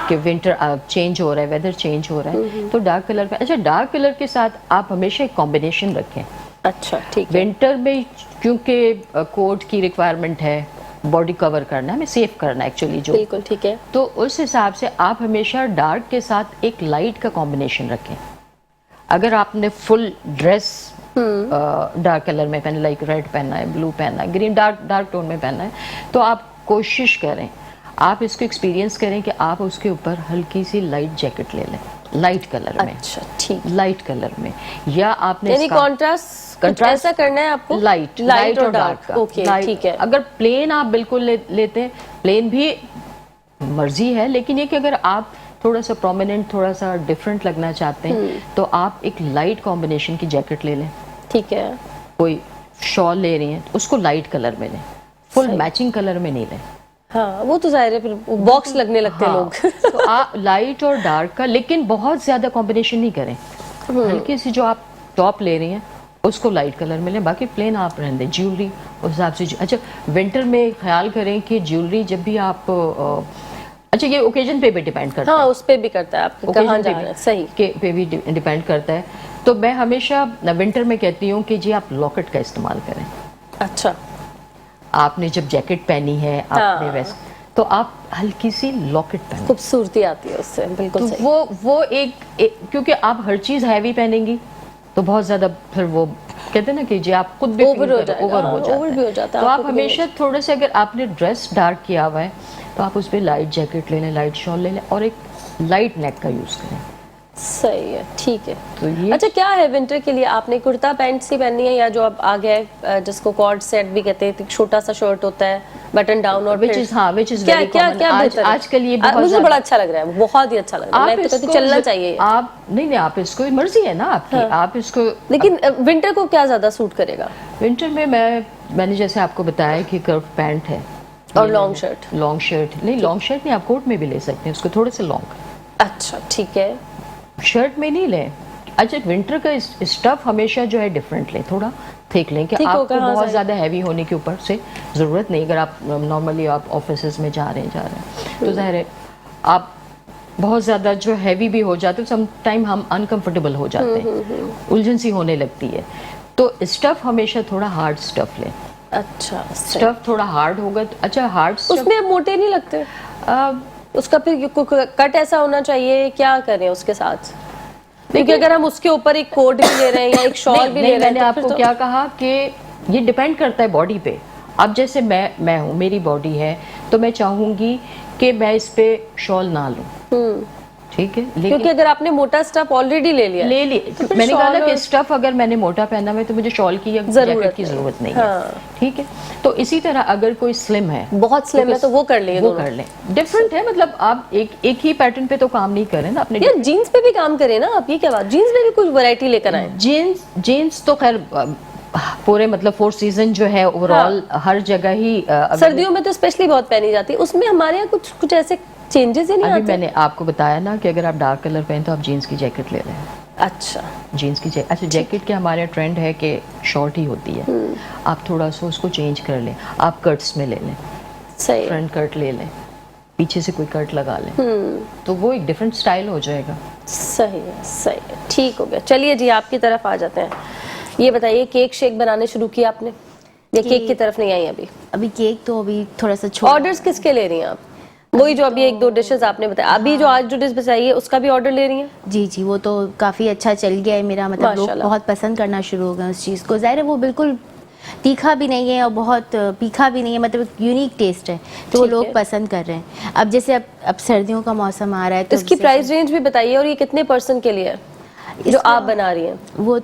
S2: कि विंटर चेंज हो रहा है, वेदर चेंज हो रहा है तो डार्क कलर पे। अच्छा, डार्क कलर के साथ आप हमेशा एक कॉम्बिनेशन रखें।
S1: अच्छा, ठीक है।
S2: विंटर में क्योंकि कोट की रिक्वायरमेंट है, बॉडी कवर करना है, हमें सेफ करना है एक्चुअली जो,
S1: बिल्कुल ठीक है।
S2: तो उस हिसाब से आप हमेशा डार्क के साथ एक लाइट का कॉम्बिनेशन रखें। अगर आपने फुल ड्रेस डार्क कलर में पहना, लाइक रेड पहनना है, ब्लू पहनना है, ग्रीन डार्क टोन में पहनना है, तो आप कोशिश करें, आप इसको एक्सपीरियंस करें कि आप उसके ऊपर हल्की सी लाइट जैकेट ले लें, लाइट कलर में।
S1: अच्छा, ठीक।
S2: लाइट कलर में, या आपने
S1: यानी कंट्रास्ट ऐसा करना है आपको,
S2: लाइट और डार्क।
S1: ओके, ठीक है।
S2: अगर प्लेन आप बिल्कुल लेते हैं, प्लेन भी मर्जी है, लेकिन ये कि अगर आप थोड़ा सा प्रोमिनेंट, थोड़ा सा डिफरेंट लगना चाहते हैं तो आप एक लाइट कॉम्बिनेशन की जैकेट ले लें।
S1: ठीक है।
S2: कोई शॉल ले रही हैं तो उसको लाइट कलर में लें, फुल
S1: सही।
S2: मैचिंग कलर में नहीं लें।
S1: हाँ, वो तो जाहिर है, फिर बॉक्स लगने लगते हैं
S2: हाँ,
S1: लोग।
S2: तो आप लाइट और डार्क का, लेकिन बहुत ज्यादा कॉम्बिनेशन नहीं करें। हल्की सी जो आप टॉप ले रही हैं उसको लाइट कलर में लें, बाकी प्लेन आप रहने दें। ज्वेलरी उस हिसाब से। अच्छा, विंटर में ख्याल करें कि ज्वेलरी जब भी आप अच्छा, ये ओकेजन पे भी डिपेंड करता है।
S1: हाँ, उस पे भी करता है, आपको कहाँ जा रहे हैं। सही
S2: के पे भी डिपेंड करता है। तो मैं हमेशा विंटर में कहती हूँ कि जी आप लॉकेट का इस्तेमाल करें।
S1: अच्छा,
S2: आपने जब जैकेट पहनी है, आपने वेस्ट, तो आप हल्की सी लॉकेट पहने,
S1: खूबसूरती आती है उससे। बिल्कुल
S2: तो
S1: सही।
S2: वो एक क्योंकि आप हर चीज हैवी पहनेंगी तो बहुत ज्यादा फिर वो कहते हैं ना कि जी आप खुद भी
S1: ओवर हो जाएगा,
S2: ओवर हो जाता
S1: ओवर भी हो जाता
S2: है।
S1: है।
S2: तो आप हमेशा थोड़े से, अगर आपने ड्रेस डार्क किया हुआ है तो आप उस पर लाइट जैकेट ले लें, लाइट शॉल ले लें और एक लाइट नेक का यूज करें।
S1: सही है, ठीक है।
S2: तो ये
S1: अच्छा, क्या है विंटर के लिए आपने कुर्ता पैंट सी पहननी है, या जो अब आ गया है जिसको कॉर्ड सेट भी कहते हैं, छोटा सा शर्ट होता है बटन डाउन, और
S2: which
S1: फिर
S2: is
S1: क्या
S2: very
S1: क्या
S2: common।
S1: क्या बेहतर है?
S2: आजकल ये बहुत
S1: मुझे
S2: ज्यादा-
S1: बड़ा अच्छा लग रहा है, बहुत ही अच्छा लग रहा है। मैं तो कहती हूँ चलना चाहिए।
S2: आप नहीं, आप इसको, मर्जी है ना आपकी।
S1: हाँ।
S2: आप इसको,
S1: लेकिन विंटर को क्या ज्यादा सूट करेगा?
S2: विंटर में मैंने जैसे आपको बताया कि कर्व पैंट है
S1: और लॉन्ग शर्ट।
S2: लॉन्ग शर्ट नहीं, लॉन्ग शर्ट नहीं, आप कोट में भी ले सकते हैं उसको थोड़े से लॉन्ग।
S1: अच्छा, ठीक है।
S2: शर्ट में नहीं लें। अच्छा, विंटर का स्टफ हमेशा जो है डिफरेंट लें, थोड़ा थिक लें कि
S1: ठीक
S2: आपको
S1: होगा, हाँ,
S2: बहुत
S1: सही।
S2: ज़्यादा हैवी होने के ऊपर से ज़रूरत नहीं। अगर आप नॉर्मली आप ऑफिस में जा रहे हैं तो ज़ाहिर है आप बहुत ज़्यादा जो हैवी भी हो जाते हैं, सम टाइम हम अनकंफर्टेबल हो जाते हैं, उलझन सी होने लगती है। तो स्टफ हमेशा थोड़ा हार्ड स्टफ लें।
S1: अच्छा,
S2: स्टफ थोड़ा हार्ड होगा तो अच्छा, हार्ड स्टफ
S1: उसमें मोटे नहीं लगते? उसका फिर कट ऐसा होना चाहिए, क्या करें उसके साथ? क्योंकि अगर हम उसके ऊपर एक कोट भी ले रहे हैं या एक शॉल भी ले रहे हैं,
S2: मैंने
S1: तो
S2: आपको
S1: फिर तो
S2: क्या कहा कि ये डिपेंड करता है बॉडी पे। अब जैसे मैं हूँ, मेरी बॉडी है, तो मैं चाहूंगी कि मैं इस पे शॉल ना लूं, ठीक है। लेकिन
S1: क्योंकि अगर आपने मोटा स्टफ ऑलरेडी ले लिया
S2: ले लिए
S1: तो फिर
S2: मैंने कहा ना
S1: शॉल
S2: कि
S1: और-
S2: स्टफ अगर मैंने मोटा पहना है तो मुझे शॉल की या जैकेट की जरूरत नहीं है,
S1: हाँ।
S2: ठीक है। तो इसी तरह अगर कोई स्लिम है,
S1: बहुत स्लिम है तो वो कर लिए,
S2: वो
S1: दोनों।
S2: कर लें। डिफरेंट है, मतलब आप एक ही पैटर्न पे तो काम नहीं करें ना अपने।
S1: यार जीन्स पे भी काम करें ना आप, ये क्या बात, जीन्स में भी कुछ वैरायटी लेकर आए।
S2: जीन्स तो खैर पूरे मतलब 4 सीजन जो है ओवरऑल हर जगह ही
S1: सर्दियों में तो स्पेशली बहुत पहनी जाती है, उसमें हमारे यहाँ कुछ ऐसे चेंजेस ही नहीं
S2: अभी
S1: आते।
S2: मैंने आपको बताया ना कि अगर आप डार्क कलर पहने तो आप जीन्स की जैकेट ले लें।
S1: अच्छा,
S2: जीन्स की जैकेट, अच्छा जैकेट के हमारे ट्रेंड है कि शॉर्ट ही होती है, आप थोड़ा सा उसको चेंज कर लें, आप कट्स में ले लें,
S1: सही है।
S2: फ्रंट कट ले लें, पीछे से कोई कट लगा लें, तो वो एक डिफरेंट स्टाइल हो जाएगा।
S1: सही है, सही है, ठीक हो गया। चलिए जी, आपकी तरफ आ जाते हैं। ये बताइए, केक शेक बनाने शुरू किया आपने या केक की तरफ नहीं आई अभी?
S3: अभी केक तो अभी थोड़ा सा छोटा।
S1: ऑर्डर्स किसके ले रही हैं आप? वही जो अभी एक दो डिशेस आपने बताया, अभी जो आज जो डिश बताई है उसका भी ऑर्डर ले रही हैं?
S3: जी जी, वो तो काफ़ी अच्छा चल गया है मेरा, मतलब लोग
S1: माशाल्लाह।
S3: बहुत पसंद करना शुरू हो गए उस चीज़ को। ज़ाहिर है वो बिल्कुल तीखा भी नहीं है और बहुत तीखा भी नहीं है, मतलब यूनिक टेस्ट है, तो वो
S1: ठीक
S3: लोग
S1: है।
S3: पसंद कर रहे हैं। अब जैसे अब सर्दियों का मौसम आ रहा है तो
S1: इसकी
S3: जैसे-
S1: प्राइस रेंज भी बताइए, और ये कितने पर्सन के लिए है जो
S3: इसका-
S1: आप बना रही हैं?
S3: वो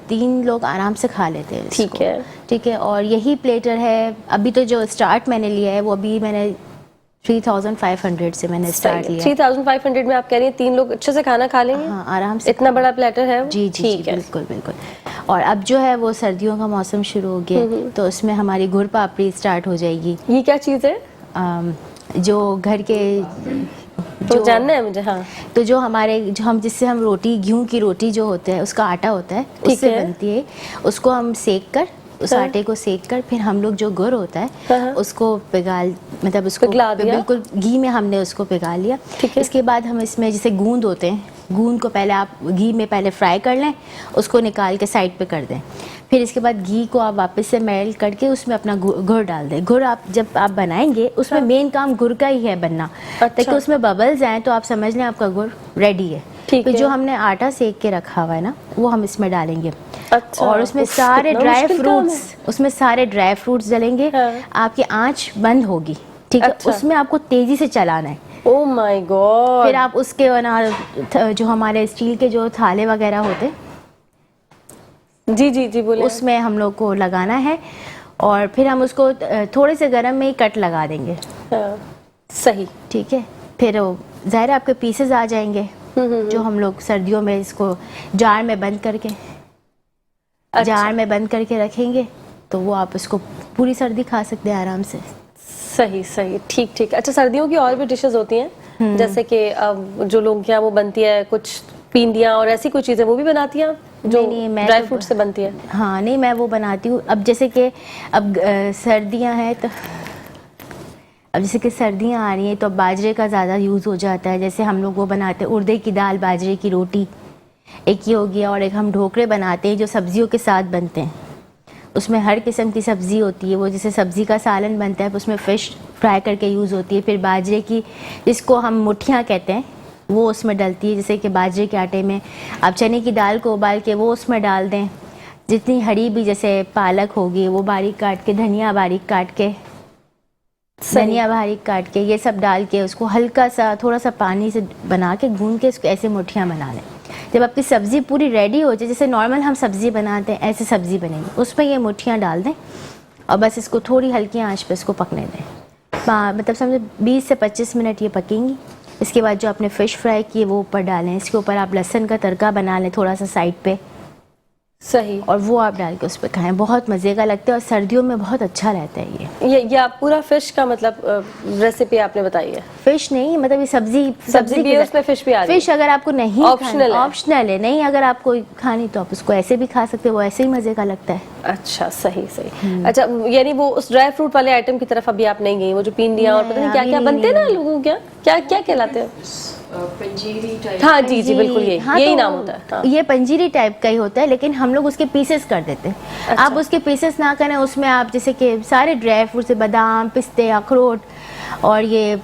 S3: 3 लोग आराम से खा लेते हैं इसको।
S1: ठीक है।
S3: ठीक है, और यही प्लेटर है। अभी तो जो स्टार्ट मैंने लिया है वो अभी मैंने 3500 से मैंने स्टार्ट लिया है।
S1: 3500 में आप कह रही हैं 3 लोग अच्छे से खाना खा लेंगे?
S3: हाँ, आराम से।
S1: इतना बड़ा प्लेटर है वो?
S3: जी जी
S1: ठीक
S3: जी,
S1: है।
S3: बिल्कुल बिल्कुल। और अब जो है वो सर्दियों का मौसम शुरू हो गया, तो उसमें हमारी गुड़ पापड़ी स्टार्ट हो जाएगी।
S1: ये क्या चीज़ है?
S3: जो घर के
S1: तो जानना है मुझे। हाँ,
S3: तो जो हमारे जो हम जिससे हम रोटी, गेहूं की रोटी जो होता है उसका आटा होता है,
S1: ठीक
S3: उससे
S1: है।
S3: बनती है। उसको हम सेक कर, उस
S1: हाँ।
S3: आटे को सेक कर, फिर हम लोग जो गुड़ होता है
S1: हाँ।
S3: उसको पिघाल, मतलब उसको
S1: पिघला दिया?
S3: बिल्कुल घी में हमने उसको पिघा लिया।
S1: ठीक है।
S3: इसके बाद हम इसमें जैसे गूंद होते हैं, गूंद को पहले आप घी में पहले फ्राई कर लें, उसको निकाल के साइड पे कर दें। फिर इसके बाद घी को आप वापस से मेल्ट करके उसमें अपना गुड़ डाल दें। गुड़ आप जब आप बनाएंगे उसमें मेन काम गुड़ का ही है बनना, ताकि उसमें बबल्स आए तो आप समझ लें आपका गुड़ रेडी है।
S1: ठीक
S3: फिर
S1: है।
S3: जो हमने आटा सेक के रखा हुआ है ना, वो हम इसमें डालेंगे।
S1: अच्छा।
S3: और उसमें
S1: उफ,
S3: सारे
S1: कितना
S3: ड्राई
S1: मुश्किल काम
S3: फ्रूट्स, उसमें सारे ड्राई फ्रूट्स डलेंगे।
S1: हाँ।
S3: आपकी आंच बंद होगी, ठीक है।
S1: अच्छा।
S3: उसमें आपको तेजी से चलाना है।
S1: Oh my God.
S3: फिर आप उसके जो हमारे स्टील के जो थाले वगैरह होते,
S1: जी जी जी, बोले।
S3: उसमें हम लोग को लगाना है, और फिर हम उसको थोड़े से गर्म में ही कट लगा देंगे।
S1: हाँ, सही।
S3: ठीक है, फिर ज़ाहिर है आपके पीसेस आ जाएंगे, जो हम लोग सर्दियों में इसको जार में बंद करके
S1: अच्छा।
S3: जार में बंद करके रखेंगे, तो वो आप इसको पूरी सर्दी खा सकते हैं आराम से।
S1: सही सही, ठीक ठीक। अच्छा, सर्दियों की और भी डिशेस होती हैं, जैसे कि जो लोग के यहाँ वो बनती है कुछ पिंडियाँ और ऐसी कोई चीज़ें, वो भी बनाती हैं आप जो
S3: नहीं, मैं
S1: ड्राई
S3: तो-
S1: फ्रूट से बनती है?
S3: हाँ, नहीं, मैं वो बनाती हूँ। अब जैसे कि अब सर्दियाँ हैं तो अब जैसे कि सर्दियाँ आ रही हैं तो अब बाजरे का ज़्यादा यूज़ हो जाता है। जैसे हम लोग वो बनाते हैं उड़द की दाल, बाजरे की रोटी, एक ये हो गया। और एक हम ढोकले बनाते हैं जो सब्जियों के साथ बनते हैं। उसमें हर किस्म की सब्ज़ी होती है। वो जैसे सब्ज़ी का सालन बनता है, उसमें फ़िश फ्राई करके यूज़ होती है। फिर बाजरे की, जिसको हम मुठियाँ कहते हैं, वो उसमें डलती है। जैसे कि बाजरे के आटे में आप चने की दाल को उबाल के वो उसमें डाल दें। जितनी हरी भी, जैसे पालक होगी वो बारीक काट के, धनिया बारीक काट के, धनिया बारीक काट के, ये सब डाल के उसको हल्का सा थोड़ा सा पानी से बना के गूंद के इसको ऐसे मुठियाँ बना लें। जब आपकी सब्ज़ी पूरी रेडी हो जाए, जैसे नॉर्मल हम सब्ज़ी बनाते हैं ऐसे सब्ज़ी बनेगी, उसमें ये मुठियाँ डाल दें और बस इसको थोड़ी हल्की आंच पे इसको पकने दें। मतलब समझो 20 से 25 मिनट ये पकेंगी। इसके बाद जो आपने फ़िश फ्राई की है वो ऊपर डालें। इसके ऊपर आप लहसुन का तड़का बना लें थोड़ा सा साइड पे,
S1: सही।
S3: और वो आप डाल के उस पर खाएं, बहुत मज़े का लगता है। और सर्दियों में बहुत अच्छा रहता है ये।
S1: आप पूरा फिश का मतलब रेसिपी आपने बताई है?
S3: फिश नहीं, मतलब ये सब्जी
S1: भी है, उसमें फिश भी आ रही है?
S3: फिश अगर आपको नहीं
S1: ऑप्शनल है।
S3: ऑप्शनल है, नहीं अगर आपको खानी तो आप उसको ऐसे भी खा सकते हो, वो ऐसे ही मज़े का लगता है।
S1: अच्छा, सही सही। अच्छा, यानी वो उस ड्राई फ्रूट वाले आइटम की तरफ अभी आप नहीं गई? वो जो पिंडियाँ और पता नहीं क्या क्या बनते हैं ना लोगों के, क्या क्या कहलाते हैं?
S2: पंजीरी टाइप।
S1: हाँ जी जी, बिल्कुल यही
S3: हाँ,
S1: यही
S3: तो
S1: नाम होता है। हाँ।
S3: ये पंजीरी टाइप का ही होता है, लेकिन हम लोग उसके पीसेस कर देते हैं।
S1: अच्छा।
S3: आप उसके पीसेस ना करें, उसमें आप जैसे कि सारे ड्राई फ्रूट से बादाम, पिस्ते, अखरोट और ये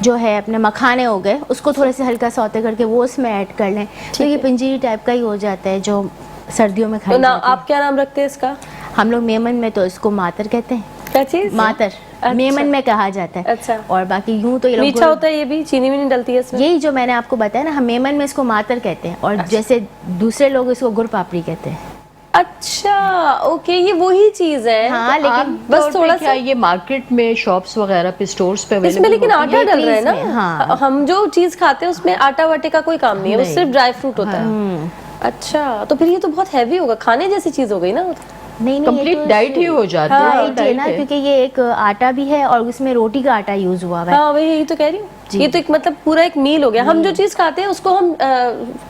S3: जो है अपने मखाने हो गए, उसको थोड़े से हल्का सौते करके वो उसमें ऐड कर लें, तो ये पंजीरी टाइप का ही हो जाता है जो सर्दियों में
S1: तो
S3: खाई जाती है।
S1: आप क्या नाम रखते हैं इसका?
S3: हम लोग मेमन में तो इसको मातर कहते हैं।
S1: क्या चीज?
S3: मातर
S1: अच्छा।
S3: मेमन में कहा जाता है।
S1: अच्छा।
S3: और बाकी यूं तो ये लोग
S1: मीठा होता है ये भी? चीनी भी नहीं डलती है इसमें?
S3: यही जो मैंने आपको बताया ना, हम मेमन में इसको मातर कहते हैं, और जैसे दूसरे लोग इसको गुड़ पापड़ी कहते हैं।
S1: अच्छा, ओके, ये वही चीज है।
S3: हाँ,
S1: तो
S3: लेकिन
S1: आप बस थोड़ा सा
S2: ये मार्केट में शॉप्स वगैरह पे, स्टोर्स पे
S1: इसमें
S2: अवेलेबल
S1: लेकिन आटा डल रहा है ना?
S3: इसमें, हाँ।
S1: हम जो चीज खाते हैं उसमें आटा वाटे का कोई काम नहीं है, वो
S2: नहीं।
S1: सिर्फ ड्राई फ्रूट होता है। अच्छा, तो फिर ये तो बहुत हैवी होगा, खाने जैसी चीज हो गई ना?
S3: नहीं,
S2: कंप्लीट डाइट ही हो जाती है।
S3: डाइट है ना, क्योंकि ये एक आटा भी है और उसमें रोटी का आटा यूज हुआ हुआ है।
S1: हाँ, वही यही तो कह रही हूँ। ये तो एक मतलब पूरा एक मील हो गया। हम जो चीज खाते हैं उसको हम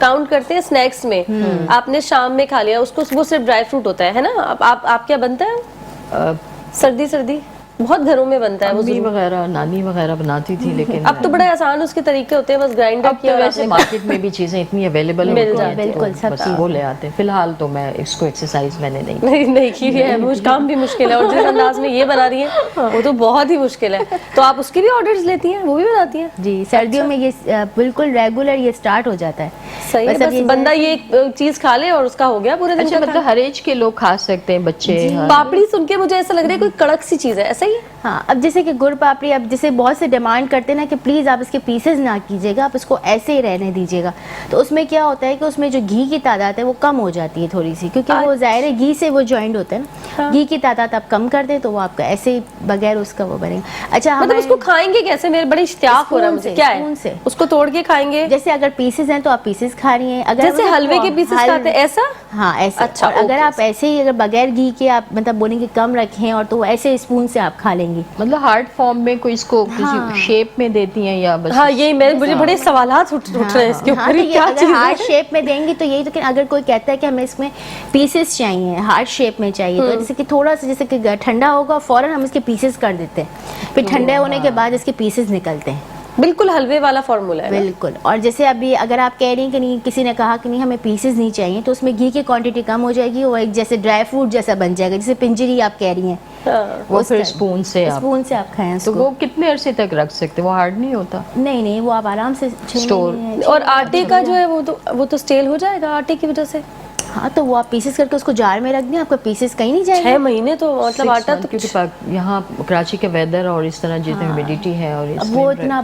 S1: काउंट करते हैं स्नैक्स में। आपने शाम में खा लिया उसको, वो सिर्फ ड्राई फ्रूट होता है ना? आप क्या बनता है सर्दी सर्दी? बहुत घरों में बनता है वो
S2: मम्मी
S1: जरूर।
S2: वगैरह नानी वगैरह बनाती थी, लेकिन
S1: अब तो बड़े आसान उसके तरीके होते हैं, बस ग्राइंडर
S2: अब
S1: किया
S2: तो
S1: और
S2: वैसे
S1: आपने
S2: मार्केट में भी चीजें इतनी अवेलेबल
S1: मिल
S2: होती
S1: जाती
S2: हैं,
S1: हैं।
S3: बिल्कुल,
S2: तो
S3: सब
S2: बस
S3: चीज़।
S2: वो ले आते हैं। फिलहाल तो मैं इसको एक्सरसाइज मैंने नहीं
S1: नहीं नहीं की है, मुझ काम भी मुश्किल है, और जिस अंदाज में ये बना रही है वो तो बहुत ही मुश्किल है। तो आप उसकी भी ऑर्डर्स लेती हैं, वो भी बनाती हैं?
S3: जी, सर्दियों में ये बिल्कुल रेगुलर ये स्टार्ट हो जाता है।
S1: सही है,
S3: बस अब
S1: बस
S3: ये
S1: बंदा ये चीज खा ले और उसका हो गया पूरे दिन
S2: अच्छा,
S1: का
S2: मतलब हर एज के लोग खा सकते हैं, बच्चे
S1: खाना। पापड़ी सुन के मुझे ऐसा लग रहा है कोई कड़क सी चीज है, ऐसा ही है?
S3: हाँ, अब जैसे कि गुड़ पापड़ी, अब जैसे बहुत से डिमांड करते हैं ना कि प्लीज़ आप इसके पीसेस ना कीजिएगा, आप इसको ऐसे ही रहने दीजिएगा। तो उसमें क्या होता है कि उसमें जो घी की तादाद है वो कम हो जाती है थोड़ी सी, क्योंकि वो ज़ाहिर है घी से वो जॉइंट होता है ना।
S1: हाँ।
S3: घी की तादाद आप कम कर दें तो वो आपका ऐसे ही बगैर उसका वो बनेगा। अच्छा,
S1: मतलब
S3: हमारे
S1: उसको खाएंगे कैसे? मेरे बड़ी इश्तियाक हो रहा है
S3: स्पून
S1: मुझे।
S3: से,
S1: क्या
S3: स्पून
S1: है
S3: से।
S1: उसको तोड़ के खाएंगे?
S3: जैसे अगर पीसेस हैं तो आप पीसेस खा रही हैं, अगर
S1: जैसे
S3: मतलब
S1: हलवे के पीसेस खाते हैं ऐसा?
S3: हाँ, ऐसे।
S1: अच्छा,
S3: और अगर
S1: ओके।
S3: आप ऐसे ही अगर बगैर घी के आप मतलब बोलेंगे कम रखें और तो वो ऐसे स्पून से आप खा लेंगी।
S2: मतलब हार्ड फॉर्म में कोई इसको
S3: हाँ।
S2: किसी शेप में देती हैं या बस?
S1: हाँ, ये मुझे बड़े सवालात उठ रहे हैं इसके
S3: हाँ,
S1: ऊपर,
S3: तो
S1: ये
S3: ये
S1: क्या
S3: अगर
S1: चीज
S3: हार्ड
S1: है?
S3: शेप में देंगी तो यही, लेकिन अगर कोई कहता है कि हमें इसमें पीसेस चाहिए, हार्ड शेप में चाहिए, तो जैसे कि थोड़ा सा जैसे कि ठंडा होगा फौरन हम इसके पीसेस कर देते हैं, फिर ठंडे होने के बाद इसके पीसेस निकलते हैं।
S1: बिल्कुल हलवे वाला फॉर्मूला है ना?
S3: बिल्कुल। और जैसे अभी अगर आप कह रही हैं कि नहीं, किसी ने कहा कि नहीं हमें पीसेस नहीं चाहिए, तो उसमें घी की क्वांटिटी कम हो जाएगी, वो एक जैसे ड्राई फ्रूट जैसा बन जाएगा, जैसे पिंजरी आप कह रही हैं,
S1: हाँ।
S2: वो
S3: उस
S2: फिर
S3: टाइप।
S2: स्पून से आप
S3: स्पून से आप खाएं
S2: तो
S3: उसको।
S2: वो कितने अरसे तक रख सकते हैं? वो हार्ड नहीं होता?
S3: नहीं नहीं, वो आप आराम से 6
S2: Store।
S3: महीने
S1: और आटे का जो है वो तो स्टेल हो जाएगा आटे की वजह से।
S3: हाँ, तो वो आप पीसेस करके उसको जार में रख दें, आपका पीसेस कहीं नहीं जाएंगे।
S1: 6 महीने तो मतलब
S2: 6
S1: आटा
S2: month,
S1: तो
S2: क्योंकि यहाँ कराची के वेदर और इस तरह जितनी ह्यूमिडिटी है और
S3: अब
S2: इसमें
S3: वो इतना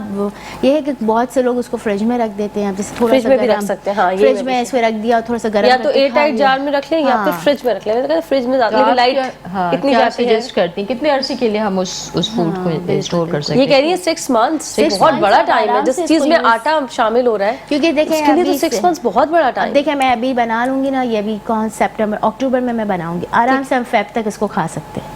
S3: ये है कि बहुत से लोग उसको फ्रिज में रख देते हैं, अब जैसे थोड़ा
S1: फ्रिज
S3: सा
S1: में भी रख
S3: गरम,
S1: सकते हैं, हाँ, ये
S3: फ्रिज
S1: मैं
S3: में
S1: भी
S3: इसमें रख दिया और थोड़ा सा गरम
S1: या तो
S3: करके
S1: एयर
S3: खा
S1: टाइट
S3: लिया।
S1: जार में रख लें या फिर
S3: हाँ।
S1: फ्रिज में रख लें। मैंने कहा फ्रिज में ज्यादा
S2: तो आप
S1: लाइट
S2: हाँ,
S1: इतनी
S2: क्या
S1: जाती है।
S2: सजेस्ट करती हैं कितने अरसे के लिए हम उस फूड को स्टोर कर सकते
S1: ये
S2: हैं?
S1: कह रही है 6 मंथ्स,
S3: 6
S1: बहुत
S3: months
S1: बड़ा
S3: आप
S1: टाइम है।
S3: आराम
S1: जिस
S3: से
S1: चीज
S3: इसको
S1: में
S3: use-
S1: आटा शामिल हो रहा है
S3: क्योंकि देखें
S1: उसके लिए तो
S3: अभी
S1: 6
S3: से-
S1: मंथ्स बहुत बड़ा टाइम।
S3: देखिए मैं अभी बना लूंगी ना, ये अभी कौन सितंबर अक्टूबर में मैं बनाऊंगी, आराम से हम फेब तक इसको खा सकते हैं।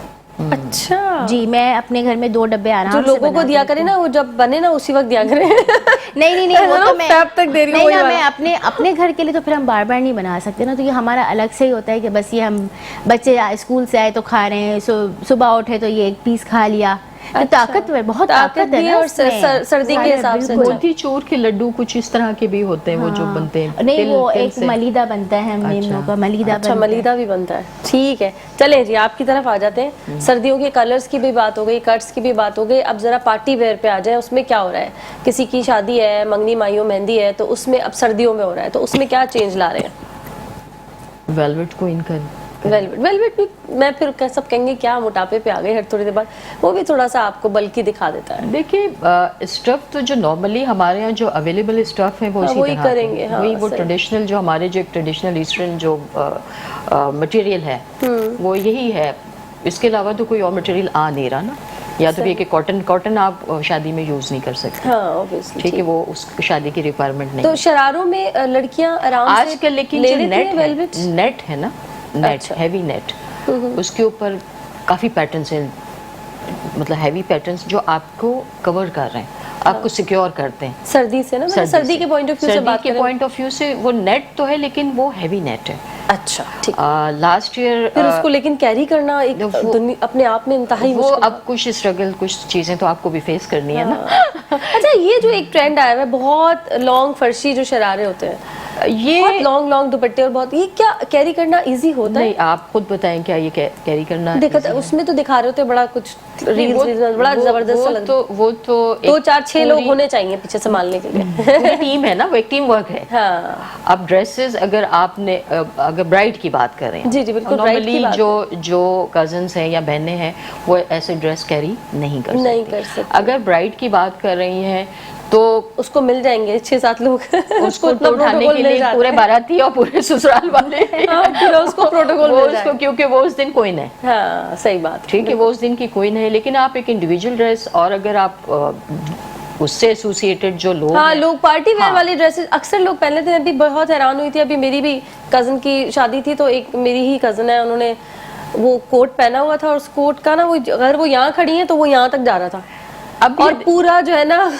S1: अच्छा
S3: जी, मैं अपने घर में 2 डब्बे आराम
S1: जो
S3: से
S1: लोगों को
S3: बना
S1: दिया
S3: के
S1: करे ना, वो जब बने ना उसी वक्त दिया करें।
S3: नहीं नहीं नहीं, वो तो मैं
S1: फेब तक दे रही हूँ
S3: नहीं
S1: वही
S3: ना,
S1: वाला।
S3: मैं अपने घर के लिए तो फिर हम बार बार नहीं बना सकते ना, तो ये हमारा अलग से ही होता है कि बस ये हम बच्चे स्कूल से आए तो खा रहे हैं, सुबह उठे तो ये एक पीस खा लिया। तो ताकतवर, बहुत ताकत है
S1: भी
S3: ना
S1: और
S3: उसमें।
S1: सर्दी के हिसाब से।
S2: मोतीचूर के लड्डू कुछ इस तरह के भी होते हैं, वो जो बनते हैं
S3: नहीं,
S2: तिल-
S3: वो
S2: तिल
S3: एक
S2: से।
S3: मलीदा बनता है, हम
S2: अच्छा।
S3: लोगों का मलीदा
S1: अच्छा,
S3: बनता है।
S1: मलीदा भी बनता है। ठीक है, चलें जी आपकी तरफ आ जाते हैं। सर्दियों के कलर्स की भी बात हो गई, कट्स की भी बात हो गई, अब जरा पार्टी वेयर पे आ जाए। उसमें क्या हो रहा है? किसी की शादी है, मंगनी माइयों मेहंदी है, तो उसमें अब सर्दियों में हो रहा है, तो उसमें क्या चेंज ला रहे हैं?
S2: वेलवेट को इनका
S1: वेलवेट भी मैं फिर सब कहेंगे क्या मोटापे पे आ गए हर थोड़ी देर बाद, वो भी थोड़ा सा आपको बल्कि दिखा देता है।
S2: देखिए स्टफ तो जो नॉर्मली हमारे यहाँ जो अवेलेबल स्टफ है वो
S1: हाँ,
S2: इसी
S1: वही
S2: तरह के
S1: करेंगे,
S2: हैं।
S1: हाँ,
S2: वही वो
S1: सही।
S2: ट्रेडिशनल जो हमारे जो एक ट्रेडिशनल ईस्टर्न जो मटेरियल है वो यही है। इसके अलावा तो कोई और मटेरियल आ नहीं रहा ना, या तो ये कि कॉटन आप शादी में यूज नहीं कर सकते।
S1: हाँ ऑब्वियसली।
S2: ठीक है, वो उस शादी की रिक्वायरमेंट नहीं
S1: तो
S2: है।
S1: शरारों में लड़कियां आराम से
S2: आजकल लेकिन
S1: ले
S2: जो
S1: लेती हैं
S2: नेट है, नेट है ना, नेट
S1: अच्छा।
S2: हैवी नेट, उसके ऊपर काफ़ी पैटर्न्स हैं, मतलब हैवी पैटर्न्स जो आपको कवर कर रहे हैं, आपको सिक्योर करते हैं
S1: सर्दी से ना, मतलब सर्दी के पॉइंट ऑफ व्यू से बात
S2: के
S1: करें।
S2: पॉइंट ऑफ व्यू से वो नेट तो है लेकिन वो हैवी नेट है।
S1: अच्छा ठीक।
S2: लास्ट ईयर
S1: फिर उसको लेकिन कैरी करना एक अपने आप में इंतहाई
S2: वो
S1: मुश्किल।
S2: अब कुछ स्ट्रगल, कुछ चीज़ें तो आपको भी फेस करनी है ना।
S1: अच्छा, ये जो एक ट्रेंड आया हुआ है, बहुत लॉन्ग फर्शी जो शरारे होते हैं,
S2: ये
S1: बहुत लॉन्ग दुपट्टे, और बहुत, ये क्या कैरी करना इजी होता है?
S2: नहीं, आप खुद बताएं क्या ये कैरी करना
S1: देखा
S2: easy है?
S1: उसमें तो दिखा रहे होते हैं बड़ा कुछ रील्स बड़ा जबरदस्त सा लगता है।
S2: वो तो
S1: 2-4-6 लोग होने चाहिए पीछे संभालने के लिए।
S2: पूरी टीम है ना, वो एक टीम वर्क है।
S1: हाँ
S2: अब ड्रेसेस अगर आपने अगर ब्राइड की बात करें,
S1: जी, जी, बिल्कुल, bride की
S2: नॉर्मली
S1: बात
S2: जो कजन्स हैं या बहनें हैं वो ऐसे ड्रेस कैरी नहीं कर
S1: नहीं
S2: सकती।
S1: कर सकती।
S2: अगर ब्राइड की बात कर रही हैं तो
S1: उसको मिल जाएंगे 6-7 लोग।
S2: उसको
S1: इतना
S2: तो उठाने
S1: protocol
S2: के
S1: मिल
S2: लिए
S1: जाता
S2: पूरे
S1: है।
S2: बाराती और पूरे ससुराल वाले
S1: हाँ, पूरा उसको प्रोटोकॉल
S2: वो
S1: मिल जाए।
S2: उसको, क्योंकि वो उस दिन कोइन है।
S1: हाँ सही बात।
S2: ठीक है, वो उस दिन की कोइन है, लेकिन आप एक इंडिविजुअल ड्रेस और अगर आप उससे एसोसिएटेड जो लोग
S1: हाँ,
S2: हैं,
S1: लोग पार्टी वेयर
S2: हाँ।
S1: वाली ड्रेसेस अक्सर लोग पहनते थे। अभी बहुत हैरान हुई थी, अभी मेरी भी कजन की शादी थी, तो एक मेरी ही कजन है, उन्होंने वो कोट पहना हुआ था, और उस कोट का ना वो अगर वो यहाँ खड़ी है तो वो यहाँ तक जा रहा था।
S2: अभी-
S1: और पूरा जो है ना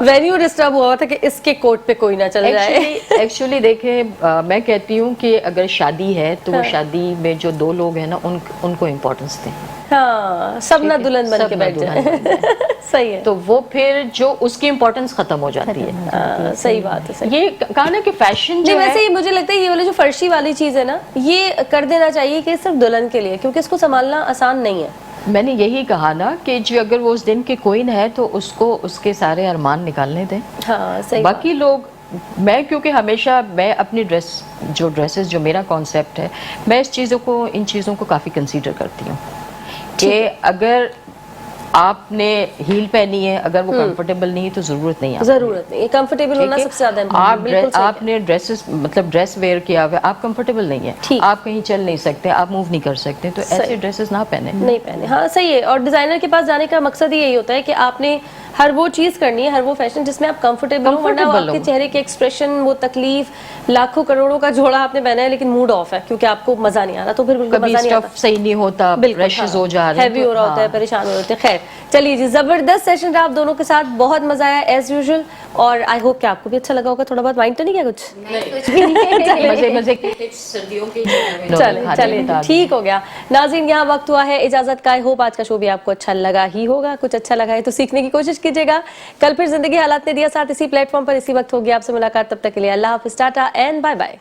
S1: वेन्यू डिस्टर्ब हुआ था कि इसके कोर्ट पे कोई ना चल जाए।
S2: एक्चुअली देखें, मैं कहती हूँ कि अगर शादी है तो वो शादी में जो दो लोग हैं ना उनको इम्पोर्टेंस दें।
S1: हाँ, सब ना दुल्हन बन
S2: सब
S1: के
S2: ना
S1: बैठ
S2: दुल्हन
S1: जाए। सही है।
S2: तो वो फिर जो उसकी इम्पोर्टेंस खत्म हो जाती है।
S1: हाँ, सही बात है, सही।
S2: ये कहा ना कि फैशन
S1: नहीं,
S2: जो
S1: वैसे
S2: है,
S1: ये मुझे लगता है ये वाली जो फर्शी वाली चीज है ना, ये कर देना चाहिए कि सिर्फ दुल्हन के लिए, क्योंकि इसको संभालना आसान नहीं है।
S2: मैंने यही कहा ना कि जो अगर वो उस दिन की क्वीन है तो उसको उसके सारे अरमान निकालने दें।
S1: हाँ, सही
S2: बाकी लोग, मैं क्योंकि हमेशा मैं अपनी ड्रेसेस जो मेरा कॉन्सेप्ट है, मैं इन चीज़ों को काफ़ी कंसीडर करती हूँ कि अगर आपने हील पहनी है, अगर वो कंफर्टेबल नहीं है तो जरूरत नहीं है।
S1: जरूरत नहीं, कंफर्टेबल होना सबसे ज्यादा इम्पोर्टेंट। बिल्कुल सही है।
S2: आपने ड्रेस वेयर किया हुआ है, आप कंफर्टेबल नहीं है, आप कहीं चल नहीं सकते, आप मूव नहीं कर सकते, तो ऐसे ड्रेसेस ना पहने।
S1: नहीं पहने, हाँ सही है। और डिजाइनर के पास जाने का मकसद ही यही होता है कि आपने हर वो चीज करनी है, हर वो फैशन जिसमें आप कंफर्टेबल हो, वरना आपके चेहरे के एक्सप्रेशन, वो तकलीफ, लाखों करोड़ों का जोड़ा आपने पहना है लेकिन मूड ऑफ है क्योंकि आपको मजा नहीं आ रहा, तो फिर बिल्कुल मजा नहीं आता।
S2: सही नहीं होता, रैशेस हो जा रहे हैं,
S1: हैवी हो रहा होता है, परेशान हो रहे होते हैं। खैर चलिए जी, जबरदस्त सेशन रहा आप दोनों के साथ, बहुत मजा आया एज यूजुअल, और आई होप कि आपको भी अच्छा लगा होगा। थोड़ा बहुत माइंड तो नहीं किया कुछ?
S2: मजे के टिप्स सर्दियों के
S1: चले ठीक हो गया। नाज़रीन, यहाँ वक्त हुआ है इजाजत का। आई होप आज का शो भी आपको अच्छा लगा ही होगा। कुछ अच्छा लगा है तो सीखने की कोशिश कीजिएगा। कल फिर जिंदगी हालात ने दिया साथ इसी प्लेटफॉर्म पर इसी वक्त होगी आपसे मुलाकात। तब तक के लिए अल्लाह हाफिज, टाटा एंड बाय बाय।